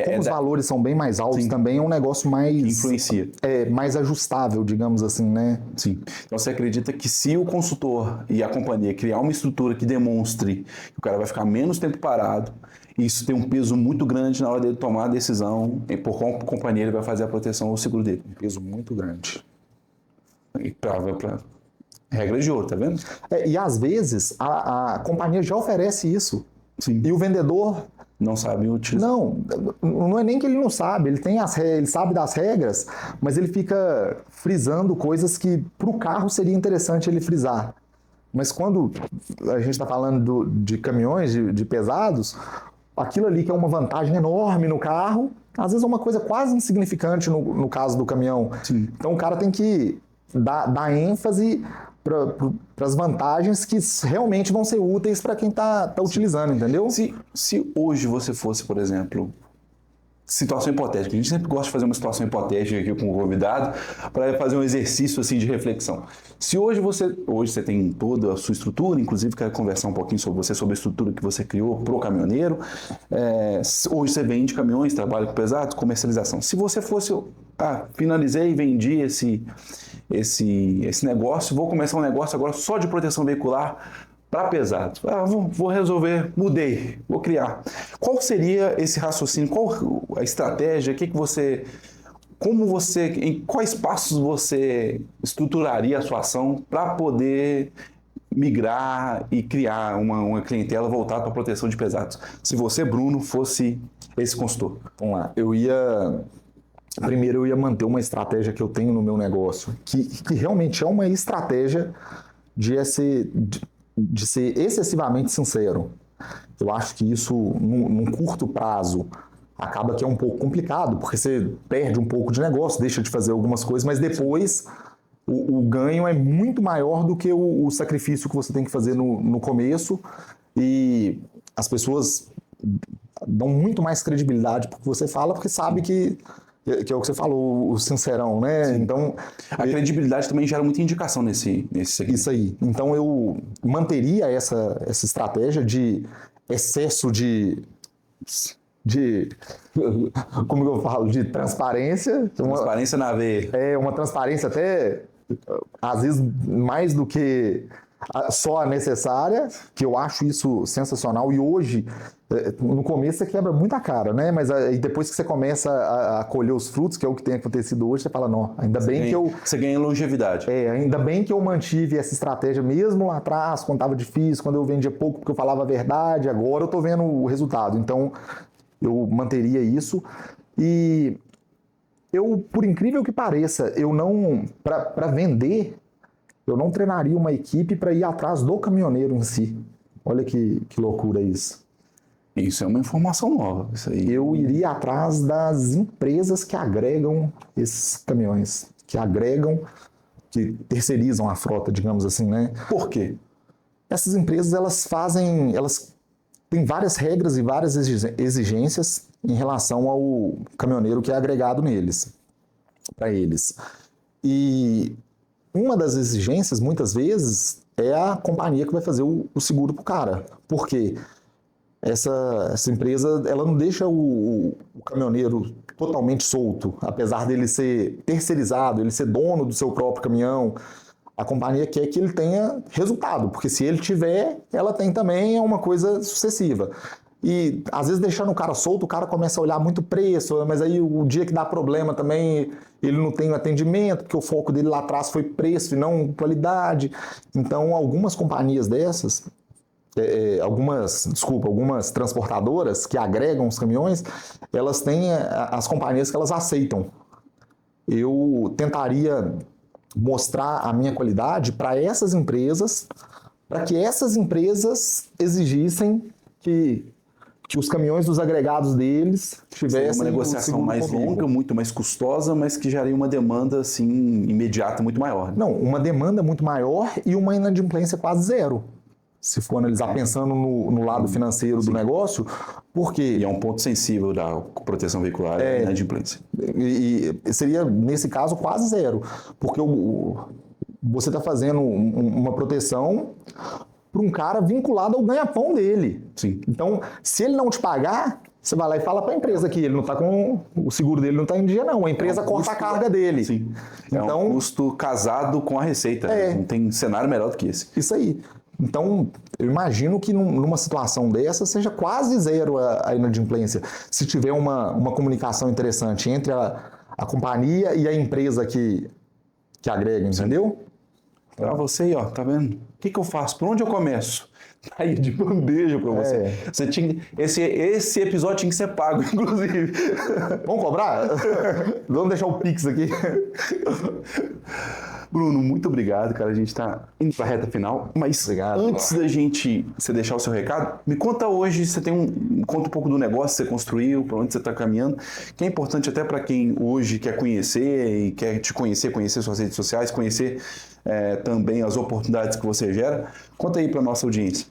Como os valores são bem mais altos, sim, também é um negócio mais... influencia. Mais ajustável, digamos assim, né? Sim. Então, você acredita que se o consultor e a companhia criar uma estrutura que demonstre que o cara vai ficar menos tempo parado, isso tem um peso muito grande na hora dele tomar a decisão e por qual companhia ele vai fazer a proteção ou seguro dele. Um peso muito grande. E pra regra de ouro, tá vendo? E às vezes a companhia já oferece isso. Sim. E o vendedor... não sabe utilizar. Não é nem que ele não sabe, ele sabe das regras, mas ele fica frisando coisas que para o carro seria interessante ele frisar. Mas quando a gente está falando de caminhões, de pesados, aquilo ali que é uma vantagem enorme no carro, às vezes é uma coisa quase insignificante no caso do caminhão. Sim. Então o cara tem que dar ênfase para as vantagens que realmente vão ser úteis para quem está utilizando, entendeu? Se hoje você fosse, por exemplo, situação hipotética, a gente sempre gosta de fazer uma situação hipotética aqui com o convidado para fazer um exercício assim de reflexão. Se hoje você tem toda a sua estrutura, inclusive quero conversar um pouquinho sobre você, sobre a estrutura que você criou para o caminhoneiro, hoje você vende caminhões, trabalha com pesados, comercialização. Se você fosse, finalizei e vendi esse negócio, vou começar um negócio agora só de proteção veicular para pesados. Vou resolver, mudei, vou criar. Qual seria esse raciocínio? Qual a estratégia? Em quais passos você estruturaria a sua ação para poder migrar e criar uma clientela voltada para a proteção de pesados? Se você, Bruno, fosse esse consultor. Vamos lá, primeiro eu ia manter uma estratégia que eu tenho no meu negócio, que realmente é uma estratégia de ser excessivamente sincero. Eu acho que isso, num curto prazo, acaba que é um pouco complicado, porque você perde um pouco de negócio, deixa de fazer algumas coisas, mas depois o ganho é muito maior do que o sacrifício que você tem que fazer no começo, e as pessoas dão muito mais credibilidade para o que você fala, porque sabe que é o que você falou, o sincerão, né? Sim. Então, a credibilidade também gera muita indicação nesse segmento. Isso aí. Então eu manteria essa estratégia de excesso de como eu falo, de transparência. Transparência na veia. Uma transparência até, às vezes, mais do que só a necessária, que eu acho isso sensacional. E hoje, no começo, você quebra muita cara, né? Mas aí depois que você começa a colher os frutos, que é o que tem acontecido hoje, você fala, não, Você ganha longevidade. Ainda bem que eu mantive essa estratégia mesmo lá atrás, quando estava difícil, quando eu vendia pouco porque eu falava a verdade, agora eu estou vendo o resultado. Então, eu manteria isso. E por incrível que pareça, para vender, eu não treinaria uma equipe para ir atrás do caminhoneiro em si. Olha que loucura isso. Isso é uma informação nova. Isso aí. Eu iria atrás das empresas que agregam esses caminhões, que terceirizam a frota, digamos assim, né? Por quê? Essas empresas, elas têm várias regras e várias exigências em relação ao caminhoneiro que é agregado para eles. E uma das exigências, muitas vezes, é a companhia que vai fazer o seguro para o cara. Por quê? Essa empresa, ela não deixa o caminhoneiro totalmente solto, apesar dele ser terceirizado, ele ser dono do seu próprio caminhão. A companhia quer que ele tenha resultado, porque se ele tiver, ela tem também, é uma coisa sucessiva. E às vezes deixando o cara solto, o cara começa a olhar muito preço, mas aí o dia que dá problema também, ele não tem o atendimento, porque o foco dele lá atrás foi preço e não qualidade. Então algumas companhias dessas, algumas transportadoras que agregam os caminhões, elas têm as companhias que elas aceitam. Eu tentaria mostrar a minha qualidade para essas empresas, para que essas empresas exigissem que que os caminhões dos agregados deles tivessem uma negociação seguro mais comigo. longa, muito mais custosa, mas que geraria uma demanda assim imediata muito maior. Né? Não, uma demanda muito maior e uma inadimplência quase zero. Se for analisar pensando no lado financeiro do negócio, porque... E é um ponto sensível da proteção veicular, a inadimplência. E seria, nesse caso, quase zero. Porque você está fazendo uma proteção para um cara vinculado ao ganha-pão dele. Sim. Então, se ele não te pagar, você vai lá e fala para a empresa que ele não está com... O seguro dele não está em dia, não. A empresa corta a carga dele. Sim. Então, é um custo casado com a receita. Não tem cenário melhor do que esse. Isso aí. Então, eu imagino que numa situação dessa seja quase zero a inadimplência. Se tiver uma comunicação interessante entre a companhia e a empresa que agrega, entendeu? Pra você aí, ó, tá vendo? O que eu faço? Por onde eu começo? Tá aí de bandeja pra você. Você tinha, esse episódio tinha que ser pago, inclusive. Vamos cobrar? Vamos deixar o Pix aqui. Bruno, muito obrigado, cara. A gente tá indo pra reta final. Mas antes da você deixar o seu recado, me conta hoje, conta um pouco do negócio que você construiu, pra onde você tá caminhando, que é importante até para quem hoje quer conhecer e quer te conhecer suas redes sociais, conhecer também as oportunidades que você gera. Conta aí pra nossa audiência.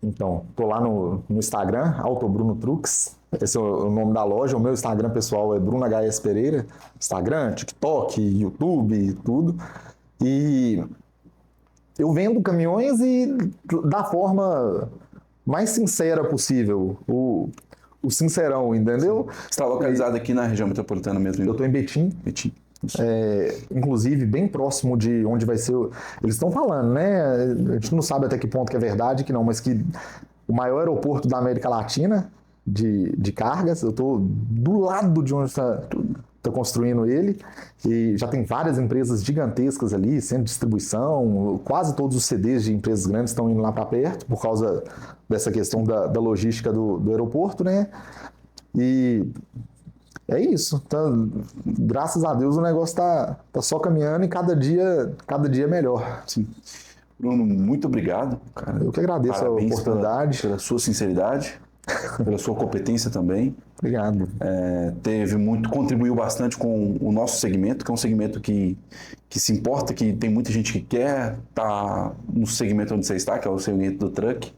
Então, tô lá no Instagram, Autobruno Trucks. Esse é o nome da loja. O meu Instagram pessoal é Bruno HS Pereira. Instagram, TikTok, YouTube, tudo. E eu vendo caminhões da forma mais sincera possível. O sincerão, entendeu? Você está localizado aqui na região metropolitana mesmo? Eu estou em Betim. Betim. Inclusive bem próximo de onde vai ser. Eles estão falando, né? A gente não sabe até que ponto que é verdade, que não, mas que o maior aeroporto da América Latina de cargas, eu estou do lado de onde está construindo ele, e já tem várias empresas gigantescas ali, centro de distribuição, quase todos os CDs de empresas grandes estão indo lá para perto, por causa dessa questão da logística do aeroporto, né? E é isso. Então, graças a Deus o negócio tá só caminhando e cada dia é melhor. Sim. Bruno, muito obrigado, cara. Eu que agradeço a oportunidade. Pela sua sinceridade, pela sua competência também. Obrigado. Contribuiu bastante com o nosso segmento, que é um segmento que se importa, que tem muita gente que quer estar no segmento onde você está, que é o segmento do truck,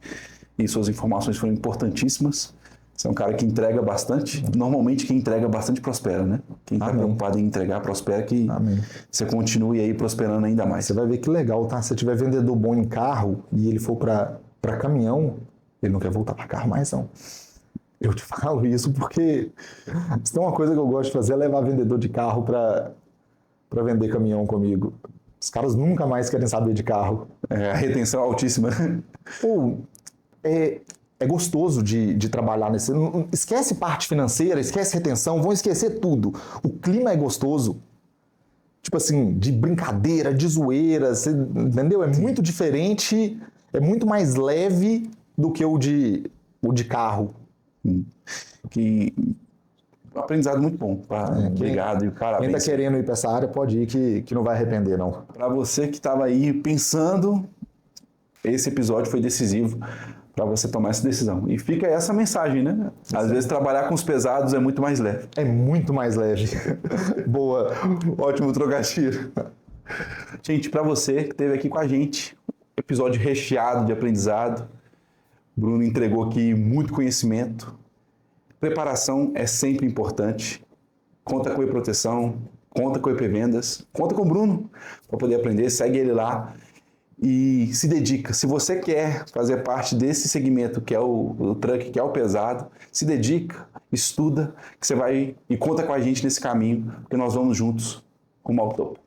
e suas informações foram importantíssimas. Você é um cara que entrega bastante. Normalmente quem entrega bastante prospera, né? Quem está preocupado em entregar prospera, que você continue aí prosperando ainda mais. Você vai ver que legal, tá? Se tiver vendedor bom em carro e ele for para caminhão, ele não quer voltar para carro mais, não. Eu te falo isso porque se tem uma coisa que eu gosto de fazer é levar vendedor de carro para vender caminhão comigo. Os caras nunca mais querem saber de carro. A retenção é altíssima. É gostoso de trabalhar nesse... Esquece parte financeira, esquece retenção, vão esquecer tudo. O clima é gostoso. Tipo assim, de brincadeira, de zoeira, entendeu? É muito diferente, é muito mais leve do que o de carro. Que aprendizado muito bom. Obrigado e parabéns. Quem está querendo ir para essa área pode ir que não vai arrepender, não. Para você que estava aí pensando, esse episódio foi decisivo para você tomar essa decisão. E fica essa mensagem, né? Às vezes trabalhar com os pesados é muito mais leve. É muito mais leve. Boa. Ótimo trocadilho. Gente, para você que esteve aqui com a gente, episódio recheado de aprendizado. Bruno entregou aqui muito conhecimento. Preparação é sempre importante. Conta com a E-Proteção, conta com a EP Vendas, conta com o Bruno para poder aprender. Segue ele lá e se dedica. Se você quer fazer parte desse segmento que é o truck, que é o pesado, se dedica, estuda, que você vai e conta com a gente nesse caminho, porque nós vamos juntos rumo ao topo.